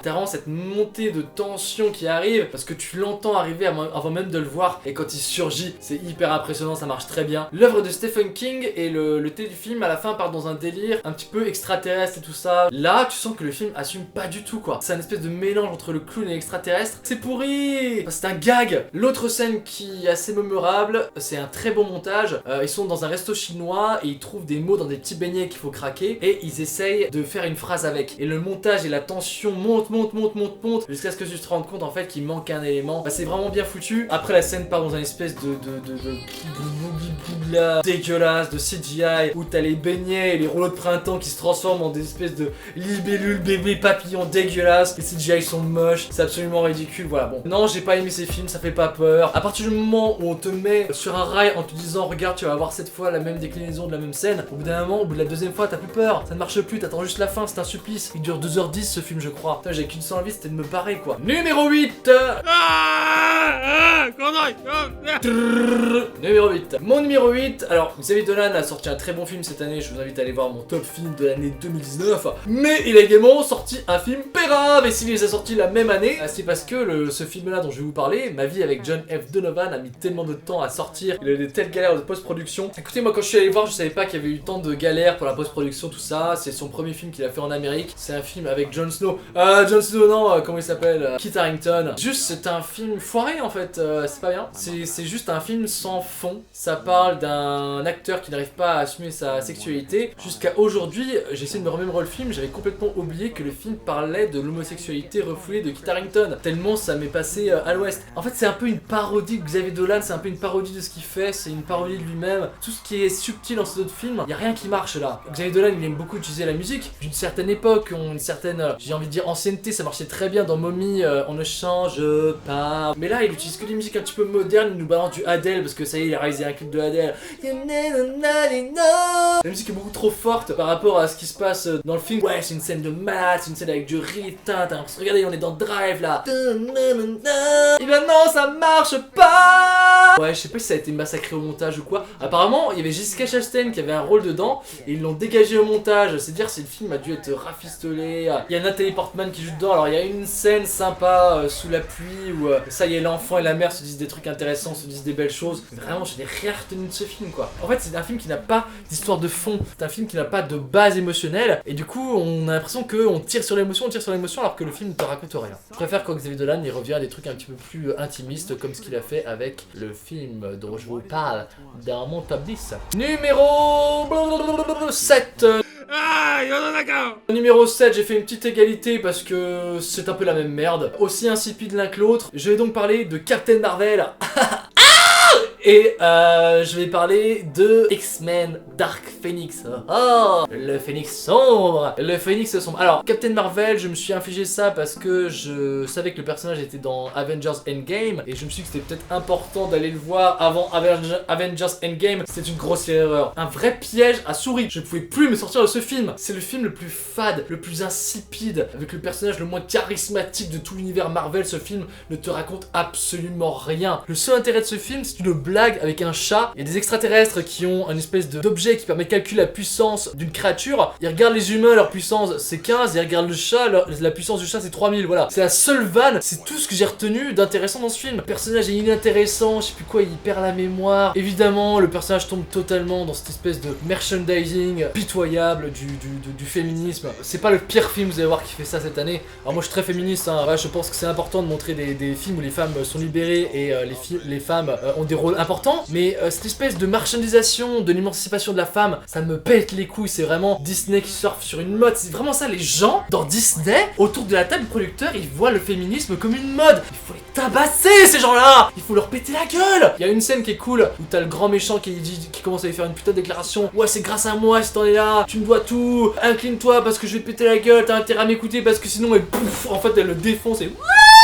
T'as vraiment cette montée de tension qui arrive parce que tu l'entends arriver avant même de le voir. Et quand il surgit, c'est hyper impressionnant, ça marche très bien. L'œuvre de Stephen King et le thé du film à la fin part dans un délire un petit peu extraterrestre et tout ça. Là, tu sens que le film assume pas du tout quoi. C'est un espèce de mélange entre le clown et l'extraterrestre. C'est pourri. Enfin, c'est un gag. L'autre scène qui est assez mémorable, c'est un très bon montage. Ils sont dans un resto chinois et ils trouvent des mots dans des petits beignets qu'il faut craquer et ils essayent de faire une phrase avec. Et le montage et la tension montent jusqu'à ce que tu te rendes compte en fait qu'il manque un élément. Bah, c'est vraiment bien foutu. Après la scène part dans une espèce de dégueulasse de CGI où t'as les beignets et les rouleaux de printemps qui se transforment en des espèces de libellules bébés papillons dégueulasses. Les CGI sont moches, c'est absolument ridicule. Voilà, bon. Non, j'ai pas aimé ces films, ça fait pas peur. À partir du moment où on te met sur un rail en te disant regarde, tu vas avoir cette fois la même déclinaison de la même scène, au bout d'un moment, au bout de la deuxième fois, t'as plus peur, ça ne marche plus, t'attends juste la fin, c'est un supplice. Il dure 2h10 ce film, je crois. Putain, j'ai qu'une seule envie, c'était de me barrer quoi. Numéro 8. Numéro 8. Mon numéro 8, alors Xavier Dolan a sorti un très bon film cette année, je vous invite à aller voir mon top film de l'année 2019, mais il a également sorti un film pérave, et s'il les a sortis la même année, c'est parce que ce film là dont je vais vous parler, Ma vie avec John F. Donovan, a mis tellement de temps à sortir, il a eu des telles galères de post-production. Écoutez, moi quand je suis allé voir, je savais pas qu'il y avait eu tant de galères pour la post-production, tout ça. C'est son premier film qu'il a fait en Amérique, c'est un film avec Jon Snow, comment il s'appelle, Kit Harington. Juste, c'est un film foiré en fait, c'est pas bien, c'est juste un film sans fond. Ça parle d'un acteur qui n'arrive pas à assumer sa sexualité. Jusqu'à aujourd'hui, j'ai essayé de me remémorer le film, j'avais complètement oublié que le film parlait de l'homosexualité refoulée de Kit Harington, tellement ça m'est passé à l'ouest. En fait, c'est un peu une parodie de Xavier Dolan, c'est un peu une parodie de ce qu'il fait, c'est une parodie de lui-même. Tout ce qui est subtil dans ces autres films, y a rien qui marche là. Xavier Dolan, il aime beaucoup utiliser la musique d'une certaine époque, une certaine, j'ai envie de dire ancienneté, ça marchait très bien dans Mommy, on ne change pas. Mais là, il utilise que des musiques un petit peu modernes, il nous balance du Adele parce que ça y est, il a réalisé un clip de Adele. La musique est beaucoup trop forte par rapport à ce qui se passe dans le film. Ouais, c'est une scène de malade, c'est une scène avec du rythme. Regardez, on est dans Drive là. Et ben non, ça marche pas. Ouais, je sais pas si ça a été massacré au montage ou quoi. Apparemment, il y avait Jessica Chastain qui avait un rôle dedans et ils l'ont dégagé au montage. C'est dire si le film a dû être rafistolé. Il y a Nathalie Portman qui joue dedans. Alors il y a une scène sympa sous la pluie où ça y est, l'enfant et la mère se disent des trucs intéressants, se disent des belles choses. Mais vraiment, je n'ai rien retenu de ce ce film quoi. En fait c'est un film qui n'a pas d'histoire de fond, c'est un film qui n'a pas de base émotionnelle et du coup on a l'impression qu'on tire sur l'émotion alors que le film ne te raconte rien. Je préfère quand Xavier Dolan il revient à des trucs un petit peu plus intimistes comme ce qu'il a fait avec le film dont je vous parle dans mon top 10. Numéro 7. Numéro 7, j'ai fait une petite égalité parce que c'est un peu la même merde. Aussi insipide l'un que l'autre. Je vais donc parler de Captain Marvel. Et je vais parler de X-Men Dark Phoenix. Oh, le Phoenix sombre. Le Phoenix sombre. Alors, Captain Marvel, je me suis infligé ça parce que je savais que le personnage était dans Avengers Endgame. Et je me suis dit que c'était peut-être important d'aller le voir avant Avengers Endgame. C'est une grosse erreur. Un vrai piège à souris. Je ne pouvais plus me sortir de ce film. C'est le film le plus fade, le plus insipide, avec le personnage le moins charismatique de tout l'univers Marvel. Ce film ne te raconte absolument rien. Le seul intérêt de ce film, c'est une blague avec un chat. Il y a des extraterrestres qui ont une espèce d'objet qui permet de calculer la puissance d'une créature. Ils regardent les humains, leur puissance c'est 15, ils regardent le chat, la puissance du chat c'est 3000, voilà. C'est la seule vanne, c'est tout ce que j'ai retenu d'intéressant dans ce film. Le personnage est inintéressant, je sais plus quoi, il perd la mémoire. Évidemment, le personnage tombe totalement dans cette espèce de merchandising pitoyable du féminisme. C'est pas le pire film, vous allez voir, qui fait ça cette année. Alors moi je suis très féministe, hein. Ouais, je pense que c'est important de montrer des films où les femmes sont libérées et les femmes ont des rôles important, mais cette espèce de marchandisation de l'émancipation de la femme, ça me pète les couilles. C'est vraiment Disney qui surfe sur une mode, c'est vraiment ça. Les gens dans Disney, autour de la table, producteurs, ils voient le féminisme comme une mode. Il faut les tabasser ces gens-là, il faut leur péter la gueule. Il y a une scène qui est cool où t'as le grand méchant qui commence à lui faire une putain de déclaration. Ouais, c'est grâce à moi si t'en es là, tu me dois tout, incline-toi parce que je vais te péter la gueule, t'as intérêt à m'écouter parce que sinon elle pouf, en fait elle le défonce et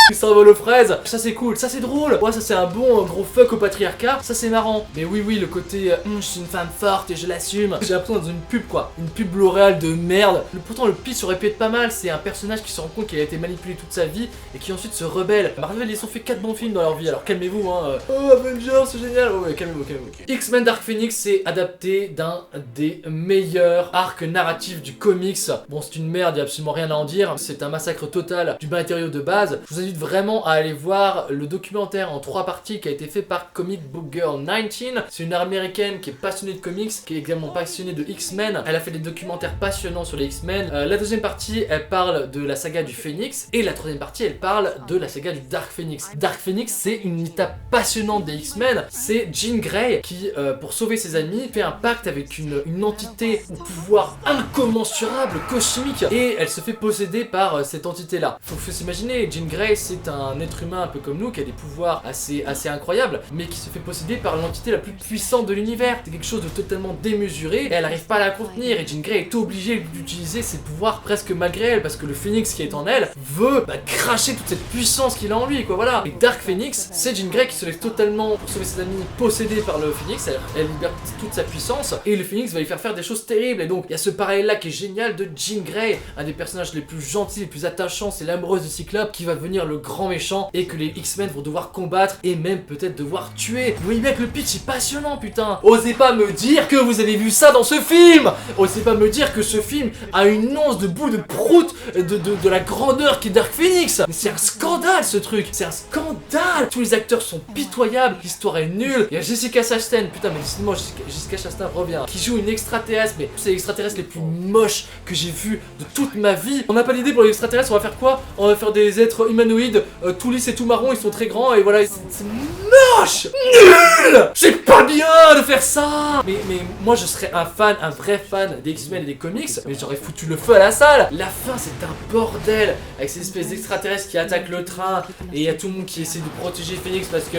il s'envole aux fraises. Ça c'est cool, ça c'est drôle. Ouais, ça c'est un bon gros fuck au patriarcat. Ça c'est marrant. Mais oui, le côté je suis une femme forte et je l'assume. J'ai l'impression dans une pub quoi. Une pub L'Oréal de merde. Pourtant le pitch aurait pu être pas mal. C'est un personnage qui se rend compte qu'il a été manipulé toute sa vie et qui ensuite se rebelle. Marvel ils ont fait 4 bons films dans leur vie. Alors calmez-vous hein. Oh Avengers c'est génial. Oh ouais, calmez-vous. X-Men Dark Phoenix c'est adapté d'un des meilleurs arcs narratifs du comics. Bon c'est une merde, y a absolument rien à en dire. C'est un massacre total du matériau de base. Je vous invite vraiment à aller voir le documentaire en 3 parties qui a été fait par Comic Book Girl 19. C'est une américaine qui est passionnée de comics, qui est également passionnée de X-Men. Elle a fait des documentaires passionnants sur les X-Men. La deuxième partie, elle parle de la saga du Phoenix. Et la troisième partie, elle parle de la saga du Dark Phoenix. Dark Phoenix, c'est une étape passionnante des X-Men. C'est Jean Grey qui, pour sauver ses amis, fait un pacte avec une entité au pouvoir incommensurable, cosmique. Et elle se fait posséder par cette entité-là. Faut s'imaginer, Jean Grey, c'est un être humain un peu comme nous qui a des pouvoirs assez incroyables, mais qui se fait posséder par l'entité la plus puissante de l'univers. C'est quelque chose de totalement démesuré et elle n'arrive pas à la contenir. Et Jean Grey est obligée d'utiliser ses pouvoirs presque malgré elle parce que le Phoenix qui est en elle veut cracher toute cette puissance qu'il a en lui, quoi. Voilà. Et Dark Phoenix, c'est Jean Grey qui se laisse totalement, pour sauver ses amis, posséder par le Phoenix. Elle libère toute sa puissance et le Phoenix va lui faire des choses terribles. Et donc il y a ce parallèle là qui est génial de Jean Grey, un des personnages les plus gentils, les plus attachants, c'est l'amoureuse de Cyclope qui va devenir le grand méchant et que les X-Men vont devoir combattre et même peut-être devoir tuer. Vous voyez bien que le pitch est passionnant, putain. Osez pas me dire que vous avez vu ça dans ce film. Osez pas me dire que ce film a une once de bout de prout de la grandeur qui est Dark Phoenix. Mais c'est un scandale ce truc, c'est un scandale. Tous les acteurs sont pitoyables, l'histoire est nulle. Il y a Jessica Chastain, putain mais décidément Jessica Chastain revient, qui joue une extraterrestre, mais c'est l'extraterrestre les plus moches que j'ai vu de toute ma vie. On n'a pas d'idée pour les extraterrestres, on va faire quoi? On va faire des êtres humanoïdes, tout lisses et tout marron, ils sont très grands et voilà, c'est moche, nul. C'est pas bien de faire ça. Mais moi je serais un vrai fan des X-Men et des comics, mais j'aurais foutu le feu à la salle. La fin c'est un bordel avec ces espèces d'extraterrestres qui attaquent le train et il y a tout le monde qui essaie de protéger Phoenix parce que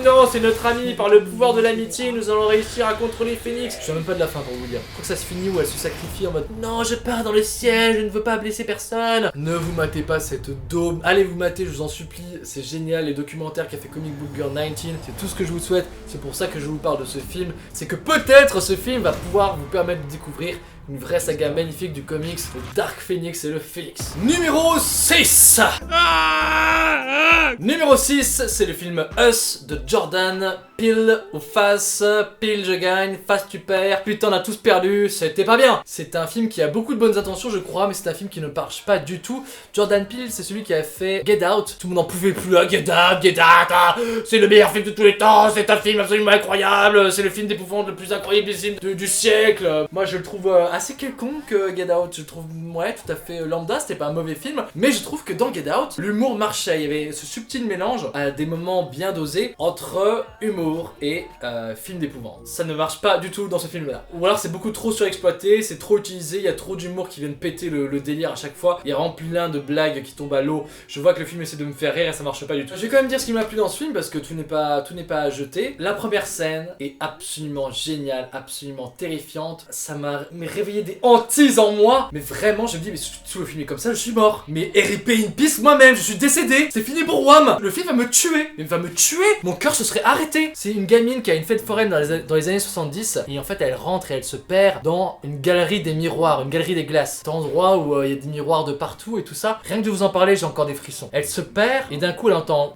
non c'est notre ami, par le pouvoir de l'amitié nous allons réussir à contrôler Phoenix. Je sais même pas de la fin pour vous dire. Quand ça se finit où elle se sacrifie en mode non je pars dans le ciel, je ne veux pas blesser personne. Ne vous matez pas cette daube, allez vous mater je vous en supplie, c'est génial les documentaires qu'a fait Comic Book Girl 19, c'est tout ce que je vous souhaite, c'est pour ça que je vous parle de ce film, c'est que peut-être ce film va pouvoir vous permettre de découvrir une vraie saga magnifique du comics, le Dark Phoenix et le Phoenix. Numéro 6. Numéro 6, c'est le film Us de Jordan. Pile ou face, pile je gagne, face tu perds, putain on a tous perdu, c'était pas bien. C'est un film qui a beaucoup de bonnes intentions je crois, mais c'est un film qui ne marche pas du tout. Jordan Peele c'est celui qui a fait Get Out, tout le monde n'en pouvait plus, Get Out, ah, c'est le meilleur film de tous les temps, c'est un film absolument incroyable, c'est le film d'épouvante le plus incroyable du siècle. Moi je le trouve assez quelconque Get Out, je le trouve ouais tout à fait lambda, c'était pas un mauvais film, mais je trouve que dans Get Out, l'humour marchait, il y avait ce subtil mélange à des moments bien dosés entre humour et film d'épouvante. Ça ne marche pas du tout dans ce film là. Ou alors c'est beaucoup trop surexploité, c'est trop utilisé, il y a trop d'humour qui viennent péter le délire à chaque fois. Il y a vraiment plein de blagues qui tombent à l'eau. Je vois que le film essaie de me faire rire et ça marche pas du tout. Je vais quand même dire ce qui m'a plu dans ce film parce que tout n'est pas à jeter. La première scène est absolument géniale, absolument terrifiante. Ça m'a réveillé des hantises en moi. Mais vraiment je me dis mais si le film est comme ça je suis mort. Mais RIP in peace moi-même, je suis décédé. C'est fini pour Wham. Le film va me tuer. Il va me tuer. Mon cœur se serait arrêté. C'est une gamine qui a une fête foraine dans les années 70 et en fait elle rentre et elle se perd dans une galerie des miroirs, une galerie des glaces. C'est un endroit où il y a des miroirs de partout et tout ça. Rien que de vous en parler j'ai encore des frissons. Elle se perd et d'un coup elle entend...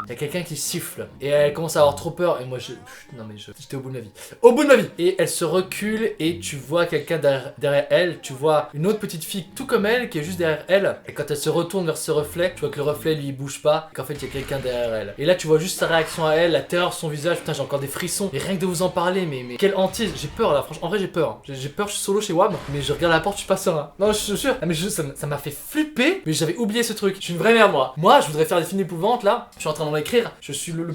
Il y a quelqu'un qui siffle et elle commence à avoir trop peur et moi j'étais au bout de ma vie. Au bout de ma vie. Et elle se recule et tu vois quelqu'un derrière elle, tu vois une autre petite fille tout comme elle qui est juste derrière elle et quand elle se retourne vers ce reflet, tu vois que le reflet lui il bouge pas, qu'en fait il y a quelqu'un derrière elle. Et là tu vois juste sa réaction à elle, la terreur sur son visage, putain j'ai encore des frissons. Et rien que de vous en parler, mais quelle hantise, j'ai peur là, franchement en vrai j'ai peur. J'ai peur, je suis solo chez Wham, mais je regarde la porte, je suis pas seul là. Non je suis sûr, mais ça m'a fait flipper, mais j'avais oublié ce truc. Je suis une vraie merde moi. Moi je voudrais faire des films d'épouvante là, je suis en train d'en écrire. Je suis la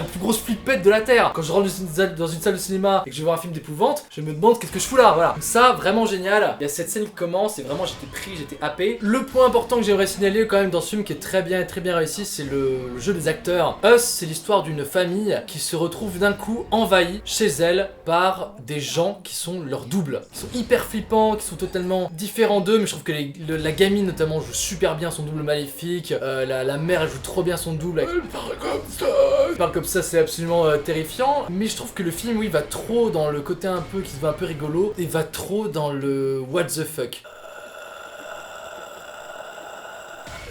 plus grosse flippette de la terre. Quand je rentre dans une salle de cinéma et que je vais voir un film d'épouvante, je me demande qu'est-ce que je fous là, voilà. Ça, vraiment génial. Il y a cette scène qui commence et vraiment j'étais pris, j'étais happé. Le point important que j'aimerais signaler quand même dans ce film qui est très bien réussi, c'est le jeu des acteurs. Us, c'est l'histoire d'une famille qui se retrouve d'un coup envahie chez elle par des gens qui sont leurs doubles. Qui sont hyper flippants, qui sont totalement différents d'eux, mais je trouve que la gamine notamment joue super bien son double maléfique. La mère elle joue trop bien son double. Elle parle comme ça. Il parle comme ça, c'est absolument terrifiant. Mais je trouve que le film, oui, va trop dans le côté un peu qui se veut un peu rigolo et va trop dans le what the fuck.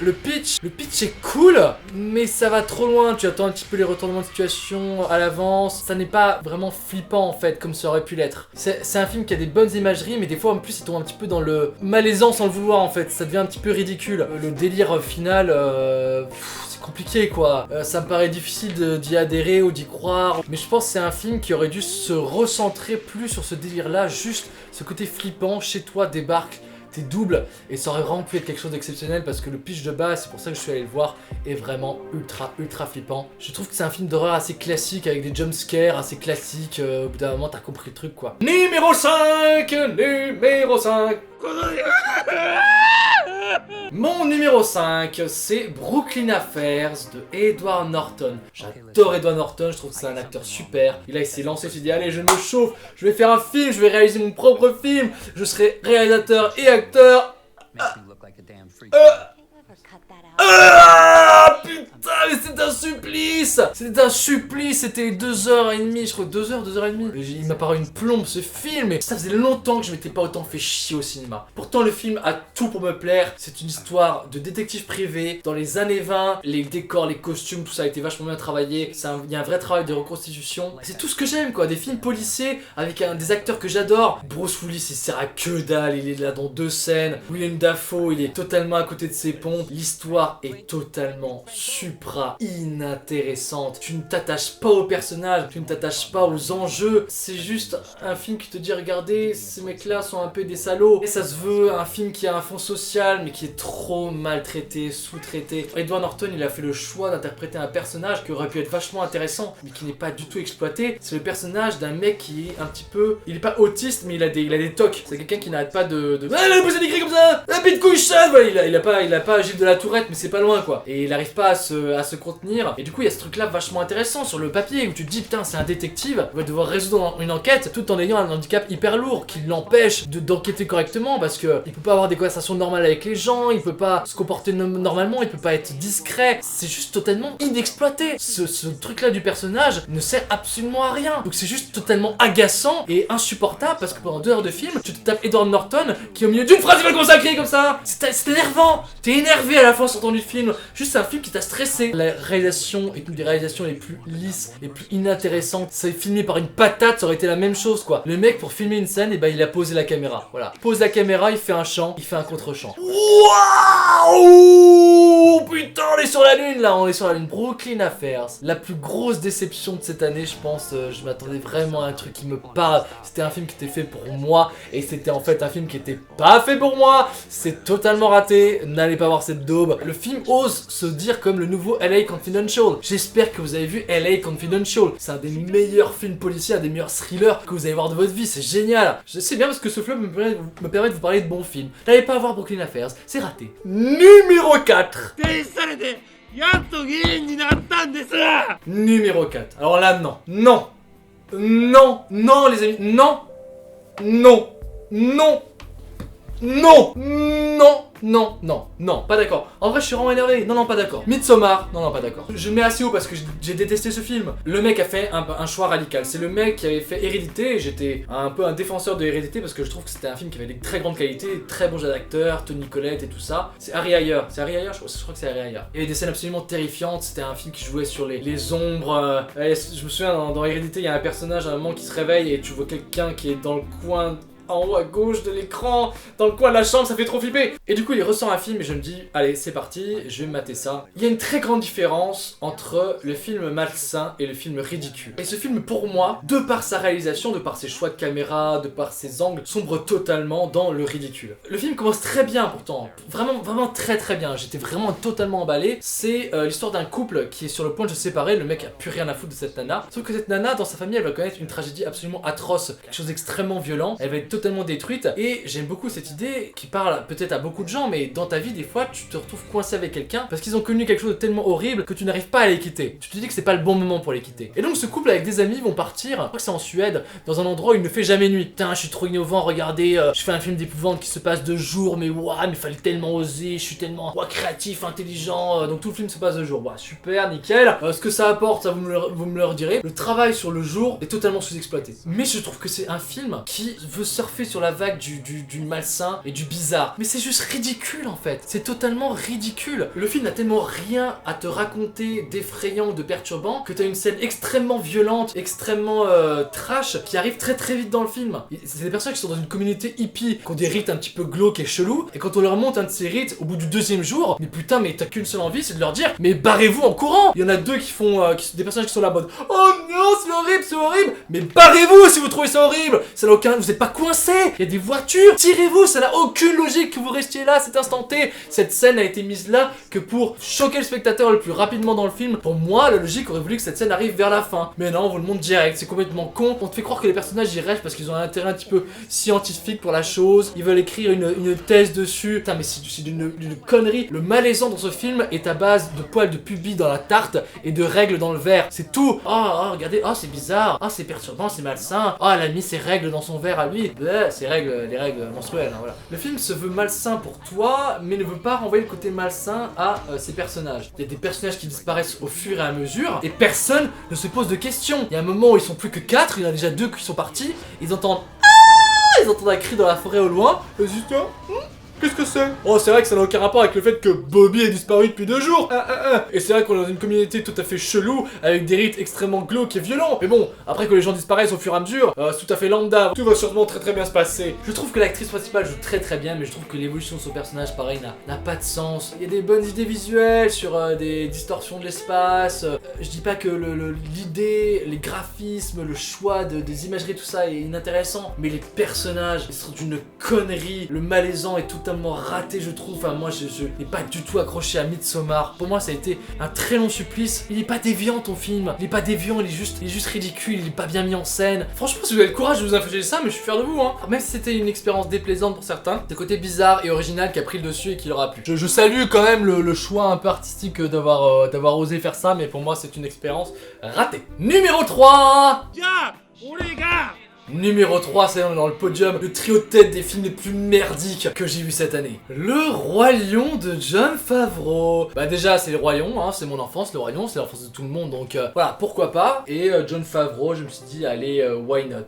Le pitch est cool, mais ça va trop loin. Tu attends un petit peu les retournements de situation à l'avance. Ça n'est pas vraiment flippant en fait, comme ça aurait pu l'être. C'est un film qui a des bonnes imageries, mais des fois en plus il tombe un petit peu dans le malaisant sans le vouloir en fait. Ça devient un petit peu ridicule. Le délire final, c'est compliqué quoi. Ça me paraît difficile d'y adhérer ou d'y croire. Mais je pense que c'est un film qui aurait dû se recentrer plus sur ce délire là, juste ce côté flippant, chez toi débarque t'es double et ça aurait vraiment pu être quelque chose d'exceptionnel parce que le pitch de base, c'est pour ça que je suis allé le voir, est vraiment ultra flippant. Je trouve que c'est un film d'horreur assez classique avec des jumpscares assez classiques, au bout d'un moment t'as compris le truc quoi. Numéro 5. Mon numéro 5, c'est Brooklyn Affairs de Edward Norton. J'adore Edward Norton, je trouve que c'est un acteur super. Il s'est lancé, il s'est dit allez je me chauffe, je vais faire un film, je vais réaliser mon propre film, je serai réalisateur et acteur. Putain, mais c'est un supplice! C'était un supplice, c'était 2h30, je crois 2h30. Il m'a paru une plombe ce film, et ça faisait longtemps que je m'étais pas autant fait chier au cinéma. Pourtant le film a tout pour me plaire, c'est une histoire de détective privé dans les années 20, les décors, les costumes, tout ça a été vachement bien travaillé, il y a un vrai travail de reconstitution. C'est tout ce que j'aime quoi, des films policiers avec des acteurs que j'adore. Bruce Willis il sert à que dalle, il est là dans 2 scènes. William Dafoe il est totalement à côté de ses pompes. L'histoire est totalement supra inintéressante. Tu ne t'attaches pas aux personnages, tu ne t'attaches pas aux enjeux. C'est juste un film qui te dit regardez, ces mecs là sont un peu des salauds. Et ça se veut un film qui a un fond social mais qui est trop maltraité, sous-traité. Edward Norton il a fait le choix d'interpréter un personnage qui aurait pu être vachement intéressant mais qui n'est pas du tout exploité. C'est le personnage d'un mec qui est un petit peu... Il est pas autiste mais il a des tocs. C'est quelqu'un qui n'arrête pas de... Ah, la poussée des cris comme ça. La petite couille, Michel, voilà, il a pas Gilles de la Tourette, mais c'est pas loin quoi. Et il arrive pas à se contenir. Et du coup, il y a ce truc là vachement intéressant sur le papier où tu te dis putain, c'est un détective, il va devoir résoudre une enquête tout en ayant un handicap hyper lourd qui l'empêche d'enquêter correctement parce que il peut pas avoir des conversations normales avec les gens, il peut pas se comporter normalement, il peut pas être discret. C'est juste totalement inexploité. Ce truc là du personnage ne sert absolument à rien. Donc c'est juste totalement agaçant et insupportable parce que pendant 2 heures de film, tu te tapes Edward Norton qui au milieu d'une phrase il va commencer à crier comme ça. C'est énervant. T'es énervé à la fin sur ton du film. Juste c'est un film qui t'a stressé. La réalisation est une des réalisations les plus lisses, les plus inintéressantes. C'est filmé par une patate, ça aurait été la même chose quoi. Le mec pour filmer une scène, et ben il a posé la caméra. Voilà. Pose la caméra, il fait un chant, il fait un contre-chant. Waouh! Putain, on est sur la lune là, on est sur la lune. Brooklyn Affairs. La plus grosse déception de cette année, je pense. Je m'attendais vraiment à un truc qui me parle. C'était un film qui était fait pour moi et c'était en fait un film qui était pas fait pour moi. C'est totalement raté. N'allez pas voir cette daube. Le film ose se dire comme le nouveau LA Confidential. J'espère que vous avez vu LA Confidential. C'est un des meilleurs films policiers, un des meilleurs thrillers que vous allez voir de votre vie. C'est génial. Je sais bien parce que ce flop me permet de vous parler de bons films. N'allez pas voir Brooklyn Affairs. C'est raté. Numéro 4. Numéro 4. Alors là, non. Non. Non. Non, les amis. Non. Non. Non. Non. Non. Non, non, non, pas d'accord. En vrai, je suis vraiment énervé. Non, non, pas d'accord. Midsommar, non, non, pas d'accord. Je le mets assez haut parce que j'ai détesté ce film. Le mec a fait un choix radical. C'est le mec qui avait fait Hérédité. Et j'étais un peu un défenseur de Hérédité parce que je trouve que c'était un film qui avait des très grandes qualités, très bons jeux d'acteurs, Toni Collette et tout ça. C'est Harry Ayer. C'est Harry Ayer, je crois que c'est Harry Ayer. Il y avait des scènes absolument terrifiantes. C'était un film qui jouait sur les ombres. Je me souviens, dans Hérédité, il y a un personnage à un moment qui se réveille et tu vois quelqu'un qui est dans le coin en haut à gauche de l'écran, dans le coin de la chambre, ça fait trop flipper. Et du coup, il ressort un film et je me dis, allez, c'est parti, je vais me mater ça. Il y a une très grande différence entre le film malsain et le film ridicule. Et ce film, pour moi, de par sa réalisation, de par ses choix de caméra, de par ses angles, sombre totalement dans le ridicule. Le film commence très bien pourtant, vraiment, vraiment très très bien. J'étais vraiment totalement emballé. C'est l'histoire d'un couple qui est sur le point de se séparer. Le mec a plus rien à foutre de cette nana. Sauf que cette nana, dans sa famille, elle va connaître une tragédie absolument atroce, quelque chose d'extrêmement violent. Elle va être totalement détruite et j'aime beaucoup cette idée qui parle peut-être à beaucoup de gens, mais dans ta vie des fois tu te retrouves coincé avec quelqu'un parce qu'ils ont connu quelque chose de tellement horrible que tu n'arrives pas à les quitter. Tu te dis que c'est pas le bon moment pour les quitter. Et donc ce couple avec des amis vont partir, je crois que c'est en Suède, dans un endroit où il ne fait jamais nuit. Putain, je suis trop innovant, regardez, je fais un film d'épouvante qui se passe de jour, mais waouh, mais fallait tellement oser, je suis tellement créatif, intelligent, donc tout le film se passe de jour. Bah super, nickel. Ce que ça apporte, ça vous me le redirez. Le travail sur le jour est totalement sous-exploité. Mais je trouve que c'est un film qui veut surfer sur la vague du malsain et du bizarre. Mais c'est juste ridicule en fait. C'est totalement ridicule. Le film n'a tellement rien à te raconter d'effrayant ou de perturbant que t'as une scène extrêmement violente, extrêmement trash qui arrive très très vite dans le film. C'est des personnes qui sont dans une communauté hippie, qui ont des rites un petit peu glauques et chelous, et quand on leur monte un de ces rites au bout du 2e jour, mais putain, mais t'as qu'une seule envie, c'est de leur dire mais barrez-vous en courant. Il y en a 2 qui font des personnages qui sont là en mode oh non, c'est horrible, mais barrez-vous si vous trouvez ça horrible. Ça n'a aucun, vous êtes pas coincé. Il y a des voitures, tirez-vous, ça n'a aucune logique que vous restiez là à cet instant T. Cette scène a été mise là que pour choquer le spectateur le plus rapidement dans le film. Pour moi, la logique aurait voulu que cette scène arrive vers la fin. Mais non, on vous le montre direct, c'est complètement con. On te fait croire que les personnages y rêvent parce qu'ils ont un intérêt un petit peu scientifique pour la chose. Ils veulent écrire une thèse dessus. Putain, mais c'est d'une connerie. Le malaisant dans ce film est à base de poils de pubis dans la tarte et de règles dans le verre. C'est tout. Oh, regardez, oh, c'est bizarre. Oh, c'est perturbant, c'est malsain. Oh, elle a mis ses règles dans son verre à lui. Ses règles, les règles menstruelles, hein, voilà. Le film se veut malsain pour toi, mais ne veut pas renvoyer le côté malsain à ses personnages. Il y a des personnages qui disparaissent au fur et à mesure, et personne ne se pose de questions. Il y a un moment où ils sont plus que 4, il y en a déjà 2 qui sont partis, ils entendent un cri dans la forêt au loin. Qu'est-ce que c'est? Oh, c'est vrai que ça n'a aucun rapport avec le fait que Bobby est disparu depuis 2 jours. Et c'est vrai qu'on est dans une communauté tout à fait chelou, avec des rites extrêmement glauques et violents. Mais bon, après que les gens disparaissent au fur et à mesure, c'est tout à fait lambda. Tout va sûrement très très bien se passer. Je trouve que l'actrice principale joue très très bien, mais je trouve que l'évolution de son personnage, pareil, n'a pas de sens. Il y a des bonnes idées visuelles sur des distorsions de l'espace. Je dis pas que l'idée, les graphismes, le choix des imageries, tout ça est inintéressant. Mais les personnages, ils sont d'une connerie. Le malaisant est tout totalement raté je trouve. Enfin moi je n'ai pas du tout accroché à Midsommar. Pour moi ça a été un très long supplice. Il est pas déviant ton film, il est pas déviant, il est juste ridicule, il est pas bien mis en scène. Franchement si vous avez le courage de vous infliger ça, mais je suis fier de vous hein. Même si c'était une expérience déplaisante pour certains, c'est le côté bizarre et original qui a pris le dessus et qui leur a plu. Je salue quand même le choix un peu artistique d'avoir osé faire ça, mais pour moi c'est une expérience ratée. Numéro 3. Numéro 3, c'est dans le podium, le trio de tête des films les plus merdiques que j'ai vu cette année. Le Roi Lion de Jon Favreau. Bah déjà, c'est le Roi Lion, hein, c'est mon enfance, le Roi Lion, c'est l'enfance de tout le monde, donc voilà, pourquoi pas. Et Jon Favreau, je me suis dit, allez, why not.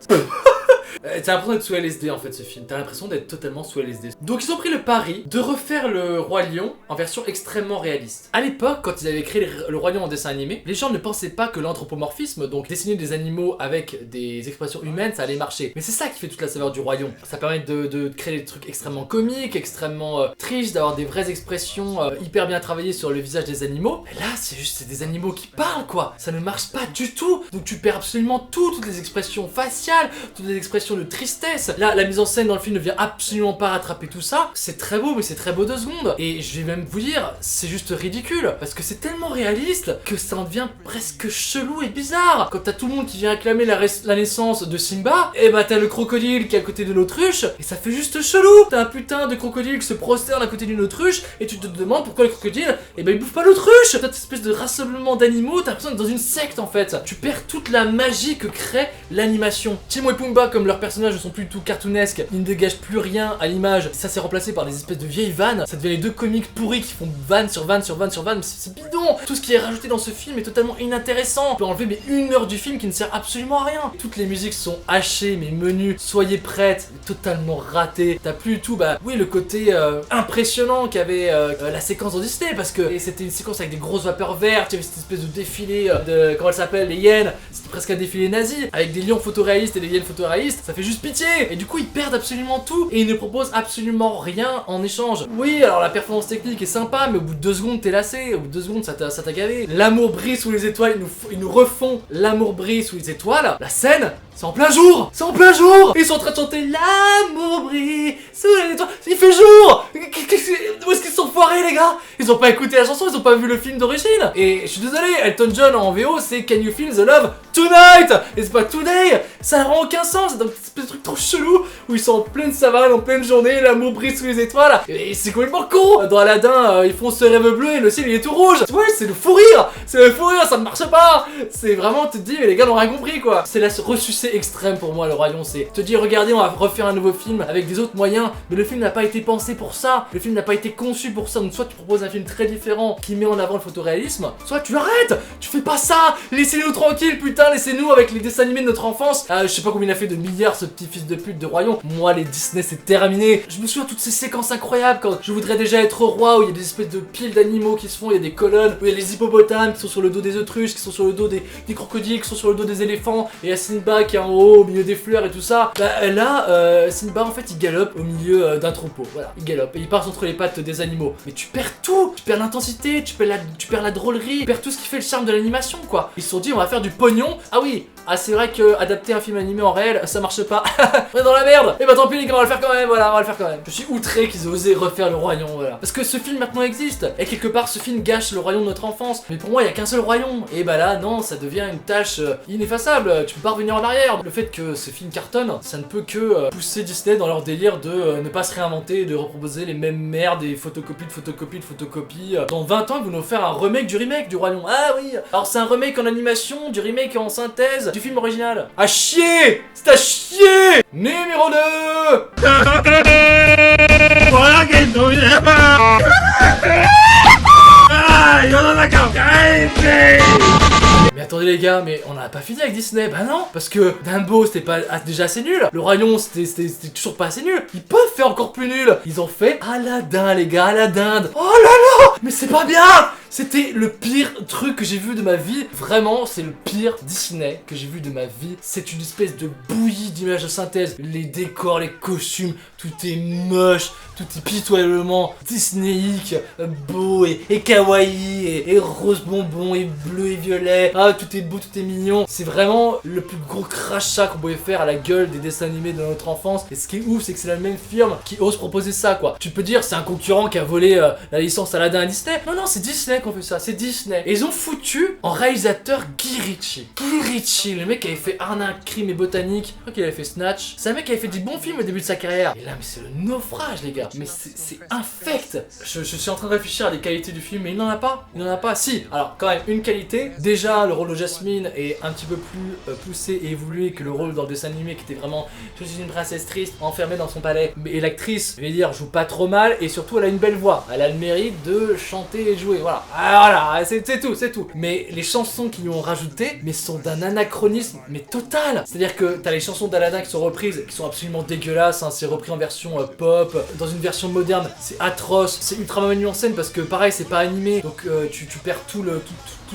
T'as l'impression d'être sous LSD en fait ce film, t'as l'impression d'être totalement sous LSD. Donc ils ont pris le pari de refaire le Roi Lion en version extrêmement réaliste. À l'époque, quand ils avaient créé le Roi Lion en dessin animé, les gens ne pensaient pas que l'anthropomorphisme, donc dessiner des animaux avec des expressions humaines, ça allait marcher. Mais c'est ça qui fait toute la saveur du Roi Lion. Ça permet de créer des trucs extrêmement comiques, extrêmement tristes, d'avoir des vraies expressions hyper bien travaillées sur le visage des animaux. Mais là, c'est des animaux qui parlent quoi. Ça ne marche pas du tout. Donc tu perds absolument toutes les expressions faciales, toutes les expressions de tristesse. Là, la mise en scène dans le film ne vient absolument pas rattraper tout ça. C'est très beau, mais c'est très beau 2 secondes. Et je vais même vous dire, c'est juste ridicule. Parce que c'est tellement réaliste que ça en devient presque chelou et bizarre. Quand t'as tout le monde qui vient acclamer la naissance de Simba, et bah t'as le crocodile qui est à côté de l'autruche, et ça fait juste chelou. T'as un putain de crocodile qui se prosterne à côté d'une autruche, et tu te demandes pourquoi le crocodile, et bah il bouffe pas l'autruche. T'as cette espèce de rassemblement d'animaux, t'as l'impression d'être dans une secte en fait. Tu perds toute la magie que crée l'animation. Timon et Pumba, comme leurs personnages ne sont plus du tout cartoonesques, ils ne dégagent plus rien à l'image, ça s'est remplacé par des espèces de vieilles vannes, ça devient les 2 comiques pourris qui font vanne sur vanne sur vanne sur vanne, mais c'est bidon. Tout ce qui est rajouté dans ce film est totalement inintéressant. On peut enlever mais 1 heure du film qui ne sert absolument à rien. Toutes les musiques sont hachées, mais menues, soyez prêtes, totalement ratées. T'as plus du tout, bah oui, le côté impressionnant qu'avait la séquence dans Disney, parce que c'était une séquence avec des grosses vapeurs vertes, il y avait cette espèce de défilé de, comment elle s'appelle, les hyènes, c'était presque un défilé nazi, avec des lions photoréalistes et des hyènes photoréalistes, ça fait juste pitié. Et du coup ils perdent absolument tout et ils ne proposent absolument rien en échange. Oui, alors la performance technique est sympa, mais au bout de 2 secondes t'es lassé, au bout de 2 secondes ça t'a gavé. L'amour brille sous les étoiles, ils nous refont l'amour brille sous les étoiles. La scène, c'est en plein jour! C'est en plein jour! Ils sont en train de chanter l'amour brille sous les étoiles. Il fait jour! Où est-ce qu'ils sont foirés les gars? Ils ont pas écouté la chanson, ils ont pas vu le film d'origine. Et je suis désolé, Elton John en VO c'est Can You Feel the Love Tonight? Et c'est pas Today! Ça n'a vraiment aucun sens, c'est un espèce de truc trop chelou où ils sont en pleine savane, en pleine journée, l'amour brille sous les étoiles. Et c'est complètement con! Dans Aladdin, ils font ce rêve bleu et le ciel il est tout rouge. Ouais, c'est le fou rire! C'est le fou rire, ça ne marche pas! C'est vraiment, tu te dis, mais les gars n'ont rien compris quoi. C'est la ressucée extrême pour moi, le Roi Lion. C'est te dire, regardez, on va refaire un nouveau film avec des autres moyens, mais le film n'a pas été pensé pour ça. Le film n'a pas été conçu pour ça. Donc, soit tu proposes un film très différent qui met en avant le photoréalisme, soit tu arrêtes! Tu fais pas ça! Laissez-nous tranquilles, putain, laissez-nous avec les dessins animés de notre enfance. Je sais pas combien il a fait de milliards ce petit fils de pute de Roi Lion. Moi, les Disney, c'est terminé. Je me souviens de toutes ces séquences incroyables quand je voudrais déjà être roi, où il y a des espèces de piles d'animaux qui se font, il y a des colonnes, où il y a les hippopotames qui sont sur le dos des autruches, qui sont sur le dos des crocodiles, qui sont sur le dos des éléphants, et il y a Simba qui est en haut, au milieu des fleurs et tout ça. Bah là, Simba en fait il galope au milieu d'un troupeau. Voilà, il galope et il passe entre les pattes des animaux. Mais tu perds tout, tu perds l'intensité, tu perds la drôlerie, tu perds tout ce qui fait le charme de l'animation quoi. Ils se sont dit on va faire du pognon. Ah oui, c'est vrai que adapter un film animé en réel, ça marche pas. On est dans la merde. Et bah tant pis les gars, on va le faire quand même, voilà, on va le faire quand même. Je suis outré qu'ils aient osé refaire le Roi Lion, voilà. Parce que ce film maintenant existe. Et quelque part ce film gâche le Roi Lion de notre enfance. Mais pour moi il y a qu'un seul Roi Lion. Et bah là non, ça devient une tâche ineffaçable. Tu peux pas revenir en arrière. Le fait que ce film cartonne, ça ne peut que pousser Disney dans leur délire de ne pas se réinventer, de reproposer les mêmes merdes, des photocopies de photocopies de photocopies. Dans 20 ans ils vont nous faire un remake du Roi Lion. Ah oui. Alors c'est un remake en animation, du remake en synthèse du film original. À chier. C'est à chier. Numéro 2. Voilà qu'il nous Mais attendez les gars, mais on n'a pas fini avec Disney. Bah non, parce que Dumbo c'était pas déjà assez nul. Le Roi Lion c'était toujours pas assez nul. Ils peuvent faire encore plus nul. Ils ont fait Aladdin les gars, Aladdin. Oh là là, mais c'est pas bien. C'était le pire truc que j'ai vu de ma vie. Vraiment, c'est le pire Disney que j'ai vu de ma vie. C'est une espèce de bouillie d'images de synthèse. Les décors, les costumes, tout est moche, tout est pitoyablement Disneyique, beau et kawaii et rose bonbon et bleu et violet. Ah, tout est beau, tout est mignon. C'est vraiment le plus gros crachat qu'on pouvait faire à la gueule des dessins animés de notre enfance. Et ce qui est ouf, c'est que c'est la même firme qui ose proposer ça, quoi. Tu peux dire c'est un concurrent qui a volé la licence Aladdin à Disney. Non, non, c'est Disney qu'on fait ça, c'est Disney. Et ils ont foutu en réalisateur Guy Ritchie. Guy Ritchie, le mec qui avait fait Arnaque, Crime et Botanique. Je crois qu'il avait fait Snatch. C'est un mec qui avait fait des bons films au début de sa carrière. Et là, mais c'est le naufrage, les gars. Mais c'est infect. Je suis en train de réfléchir à des qualités du film, mais il n'en a pas. Il n'en a pas. Si, alors quand même, une qualité. Déjà, le rôle de Jasmine est un petit peu plus poussé et évolué que le rôle dans le dessin animé qui était vraiment je suis une princesse triste enfermée dans son palais. Et l'actrice, je vais dire, joue pas trop mal et surtout elle a une belle voix. Elle a le mérite de chanter et jouer. Voilà. Ah, voilà, c'est tout, c'est tout. Mais les chansons qu'ils lui ont rajoutées, mais sont d'un anachronisme mais total. C'est-à-dire que t'as les chansons d'Aladin qui sont reprises, qui sont absolument dégueulasses. Hein. C'est repris en version pop, dans une version moderne. C'est atroce. C'est ultra mal mis en scène parce que pareil, c'est pas animé. Donc tu perds tout le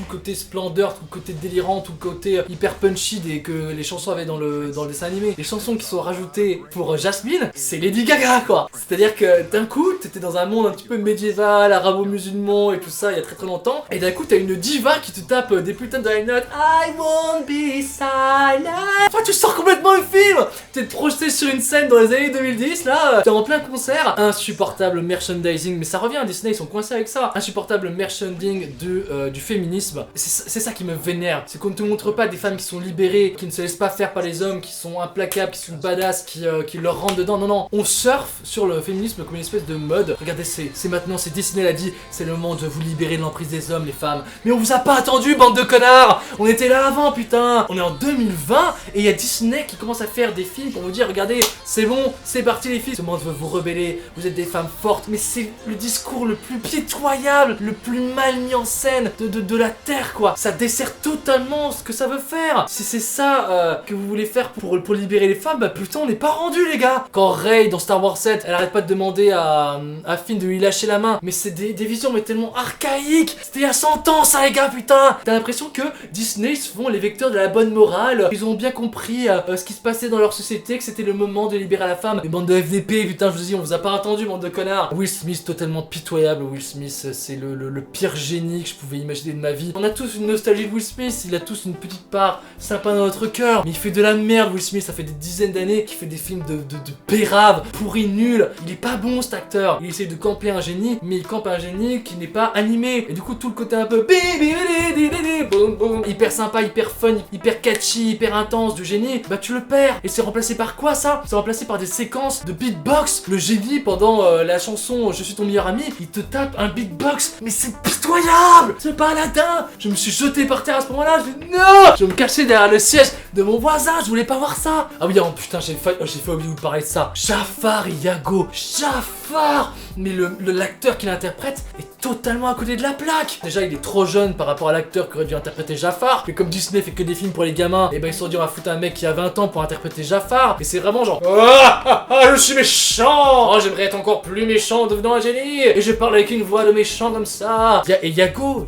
côté splendeur, tout le côté délirant, tout le côté hyper punchy que les chansons avaient dans le dessin animé. Les chansons qui sont rajoutées pour Jasmine, c'est Lady Gaga, quoi. C'est-à-dire que d'un coup, t'étais dans un monde un petit peu médiéval, arabo-musulman et tout ça, il y a très très longtemps. Et d'un coup, t'as une diva qui te tape des putains de high notes. I won't be silent. Enfin, tu sors complètement le film. T'es projeté sur une scène dans les années 2010, là. T'es en plein concert. Insupportable merchandising, mais ça revient à Disney, ils sont coincés avec ça. Insupportable merchandising du féminisme. C'est ça qui me vénère, c'est qu'on ne te montre pas des femmes qui sont libérées, qui ne se laissent pas faire par les hommes, qui sont implacables, qui sont badass, qui leur rentrent dedans. Non, non, on surfe sur le féminisme comme une espèce de mode. Regardez, c'est maintenant, c'est Disney l'a dit, c'est le moment de vous libérer de l'emprise des hommes, les femmes. Mais on vous a pas attendu, bande de connards. On était là avant, putain. On est en 2020 et il y a Disney qui commence à faire des films pour vous dire, regardez, c'est bon, c'est parti les filles. Ce monde veut vous rebeller, vous êtes des femmes fortes, mais c'est le discours le plus pitoyable, le plus mal mis en scène de la terre, quoi. Ça dessert totalement ce que ça veut faire. Si c'est ça que vous voulez faire pour libérer les femmes, bah putain, on n'est pas rendu, les gars. Quand Rey dans Star Wars 7, elle arrête pas de demander à Finn de lui lâcher la main, mais c'est des visions mais tellement archaïques. C'était il y a 100 ans, ça, les gars, putain. T'as l'impression que Disney se font les vecteurs de la bonne morale. Ils ont bien compris ce qui se passait dans leur société, que c'était le moment de libérer la femme. Les bandes de FDP, putain, je vous dis, on vous a pas attendu, bande de connards. Will Smith, totalement pitoyable. Will Smith, c'est le pire génie que je pouvais imaginer de ma vie. On a tous une nostalgie de Will Smith, il a tous une petite part sympa dans notre cœur, mais il fait de la merde. Will Smith, ça fait des dizaines d'années qu'il fait des films de péraves, pourris, nuls. Il est pas bon, cet acteur. Il essaie de camper un génie, mais il campe un génie qui n'est pas animé. Et du coup, tout le côté un peu hyper sympa, hyper fun, hyper catchy, hyper intense du génie, bah tu le perds. Et c'est remplacé par quoi, ça? C'est remplacé par des séquences de beatbox. Le génie, pendant la chanson Je suis ton meilleur ami, il te tape un beatbox, mais c'est pitoyable. C'est pas Aladdin. Je me suis jeté par terre à ce moment-là, je dis non. Je me cachais derrière le siège de mon voisin, je voulais pas voir ça. Ah oui, oh putain, j'ai fait oublier de vous parler de ça. Jafar et Iago. Jafar. Mais l'acteur qui l'interprète est totalement à côté de la plaque. Déjà, il est trop jeune par rapport à l'acteur qui aurait dû interpréter Jafar. Mais comme Disney fait que des films pour les gamins, et ben ils se sont dit on va foutre un mec qui a 20 ans pour interpréter Jafar. Et c'est vraiment genre je suis méchant. Oh, j'aimerais être encore plus méchant en devenant un génie. Et je parle avec une voix de méchant comme ça. Et Iago,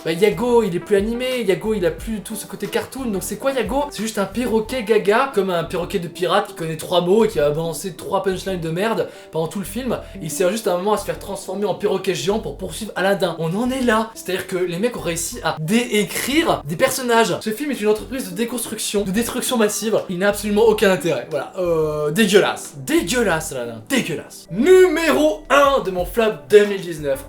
bah Iago, il est plus animé. Iago, il a plus tout ce côté cartoon. Donc c'est quoi Iago? C'est juste un perroquet gaga, comme un perroquet de pirate qui connaît 3 mots et qui a balancé 3 punchlines de merde pendant tout le film. Il sert juste à un moment à se faire transformer en perroquet géant pour poursuivre Aladdin. On en est là. C'est-à-dire que les mecs ont réussi à déécrire des personnages. Ce film est une entreprise de déconstruction, de destruction massive. Il n'a absolument aucun intérêt. Voilà. Dégueulasse. Dégueulasse, Aladdin. Dégueulasse. Numéro 1 de mon flop 2019.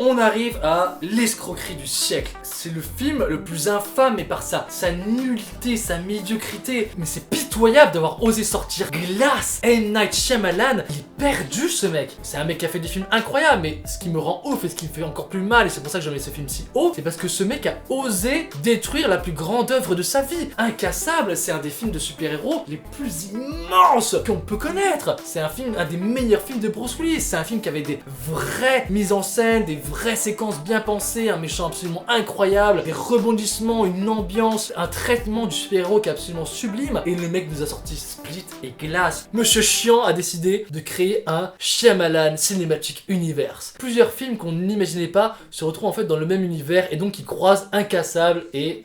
On arrive à l'escroquerie du siècle. C'est le film le plus infâme, mais par sa nullité, sa médiocrité. Mais c'est pitoyable d'avoir osé sortir Glass. M. Night Shyamalan, il est perdu, ce mec. C'est un mec qui a fait des films incroyables, mais ce qui me rend ouf et ce qui me fait encore plus mal, et c'est pour ça que j'en mets ce film si haut, c'est parce que ce mec a osé détruire la plus grande œuvre de sa vie. Incassable, c'est un des films de super-héros les plus immenses qu'on peut connaître. C'est un des meilleurs films de Bruce Willis. C'est un film qui avait des vraies vraie mise en scène, des vraies séquences bien pensées, un méchant absolument incroyable, des rebondissements, une ambiance, un traitement du super-héros qui est absolument sublime. Et le mec nous a sorti Split et Glass. Monsieur Chiant a décidé de créer un Shyamalan Cinematic Universe. Plusieurs films qu'on n'imaginait pas se retrouvent en fait dans le même univers et donc qui croisent Incassable et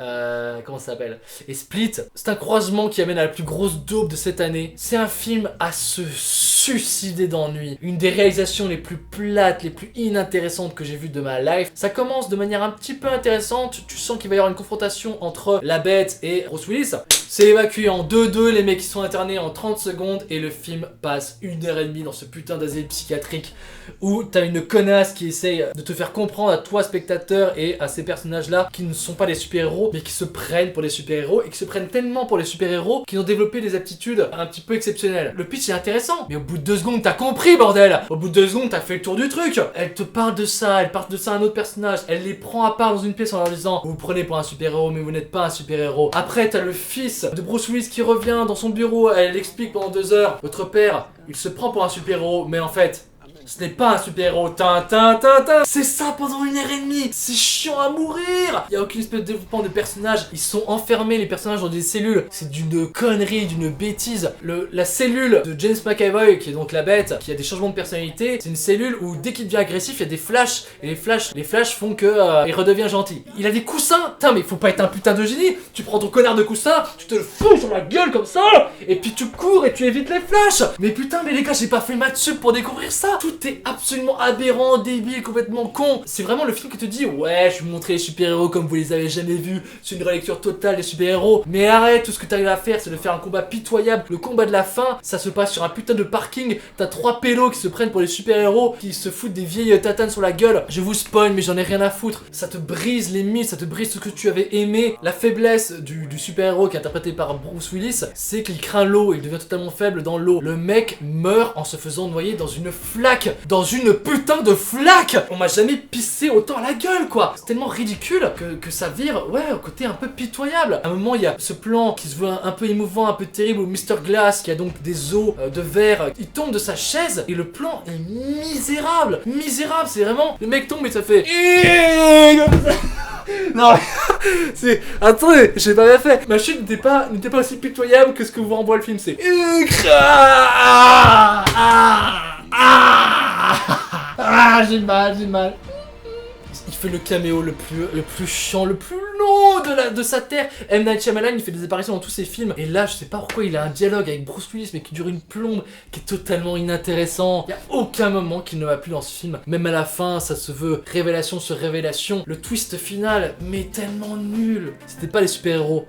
comment ça s'appelle, et Split. C'est un croisement qui amène à la plus grosse daube de cette année. C'est un film à se suicider d'ennui. Une des réalisations les plus plates, les plus inintéressantes que j'ai vues de ma life. Ça commence de manière un petit peu intéressante. Tu sens qu'il va y avoir une confrontation entre la Bête et Bruce Willis. C'est évacué en 2-2, les mecs qui sont internés en 30 secondes et le film passe 1h30 dans ce putain d'asile psychiatrique où t'as une connasse qui essaye de te faire comprendre à toi spectateur et à ces personnages là qui ne sont pas des super-héros mais qui se prennent pour des super-héros et qui se prennent tellement pour les super-héros qu'ils ont développé des aptitudes un petit peu exceptionnelles. Le pitch est intéressant mais au bout de 2 secondes t'as compris bordel. Au bout de 2 secondes t'as fait le tour du truc. Elle te parle de ça, elle parle de ça à un autre personnage, elle les prend à part dans une pièce en leur disant vous vous prenez pour un super-héros mais vous n'êtes pas un super-héros. Après t'as le fils de Bruce Willis qui revient dans son bureau, elle explique pendant 2 heures votre père il se prend pour un super-héros mais en fait ce n'est pas un super-héros, c'est ça pendant 1h30, c'est chiant à mourir. Il y a aucune espèce de développement de personnages, ils sont enfermés les personnages dans des cellules, c'est d'une connerie, d'une bêtise. La cellule de James McAvoy, qui est donc la Bête, qui a des changements de personnalité, c'est une cellule où dès qu'il devient agressif, il y a des flashs, et les flashs font que il redevient gentil. Il a des coussins, putain mais faut pas être un putain de génie, tu prends ton connard de coussin, tu te le fous sur la gueule comme ça, et puis tu cours et tu évites les flashs. Mais putain mais les gars, j'ai pas fait maths sup pour découvrir ça. Tout est absolument aberrant, débile, complètement con. C'est vraiment le film qui te dit ouais, je vais vous montrer les super-héros comme vous les avez jamais vus. C'est une relecture totale des super-héros. Mais arrête, tout ce que t'arrives à faire, c'est de faire un combat pitoyable. Le combat de la fin, ça se passe sur un putain de parking. T'as 3 pélos qui se prennent pour les super-héros, qui se foutent des vieilles tatanes sur la gueule. Je vous spoil, mais j'en ai rien à foutre. Ça te brise les mythes, ça te brise ce que tu avais aimé. La faiblesse du super-héros qui est interprété par Bruce Willis, c'est qu'il craint l'eau, il devient totalement faible dans l'eau. Le mec meurt en se faisant noyer dans une flaque. Dans une putain de flaque. On m'a jamais pissé autant à la gueule quoi. C'est tellement ridicule que ça vire ouais au côté un peu pitoyable. À un moment il y a ce plan qui se veut un peu émouvant, un peu terrible où Mr. Glass qui a donc des os de verre, il tombe de sa chaise et le plan est misérable. Misérable, c'est vraiment le mec tombe et ça fait non c'est attendez, j'ai pas bien fait. Ma chute n'était pas aussi pitoyable que ce que vous renvoie le film, c'est j'ai mal. Il fait le caméo le plus chiant, le plus long de sa terre. M. Night Shyamalan, il fait des apparitions dans tous ses films. Et là, je sais pas pourquoi il a un dialogue avec Bruce Willis, mais qui dure une plombe, qui est totalement inintéressant. Il y a aucun moment qui ne va plus dans ce film. Même à la fin, ça se veut révélation sur révélation. Le twist final, mais tellement nul. C'était pas les super-héros.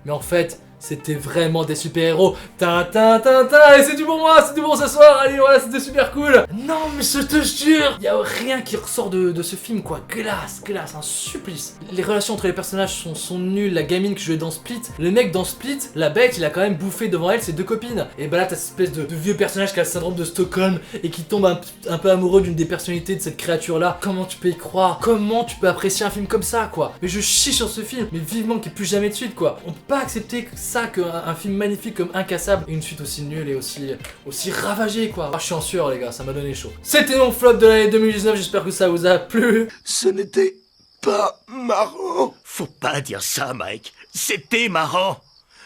Mais en fait, c'était vraiment des super-héros. Et c'est du bon moi, c'est du bon ce soir. Allez, voilà, c'était super cool. Non, mais je te jure, il y a rien qui ressort de ce film, quoi. Glace, un supplice. Les relations entre les personnages sont nulles. La gamine qui jouait dans Split, le mec dans Split, la Bête, il a quand même bouffé devant elle ses 2 copines. Et bah là, t'as cette espèce de vieux personnage qui a le syndrome de Stockholm et qui tombe un peu amoureux d'une des personnalités de cette créature-là. Comment tu peux y croire? Comment tu peux apprécier un film comme ça, quoi? Mais je chie sur ce film, mais vivement qu'il n'y ait plus jamais de suite, quoi. On peut pas accepter ça qu'un film magnifique comme Incassable et une suite aussi nulle et aussi ravagée quoi. Ah, je suis en sueur les gars, ça m'a donné chaud. C'était mon flop de l'année 2019, j'espère que ça vous a plu. Ce n'était pas marrant. Faut pas dire ça, Mike. C'était marrant.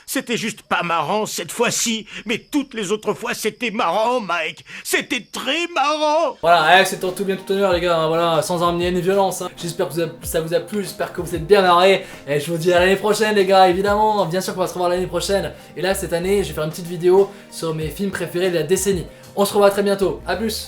C'était juste pas marrant cette fois-ci, mais toutes les autres fois c'était marrant, Mike. C'était très marrant. Voilà, c'est en tout bien tout honneur les gars, hein, voilà, sans emmener ni violence. Hein. J'espère que ça vous a plu, j'espère que vous êtes bien marrés. Et je vous dis à l'année prochaine les gars, évidemment. Bien sûr qu'on va se revoir l'année prochaine. Et là cette année, je vais faire une petite vidéo sur mes films préférés de la décennie. On se revoit très bientôt, à plus.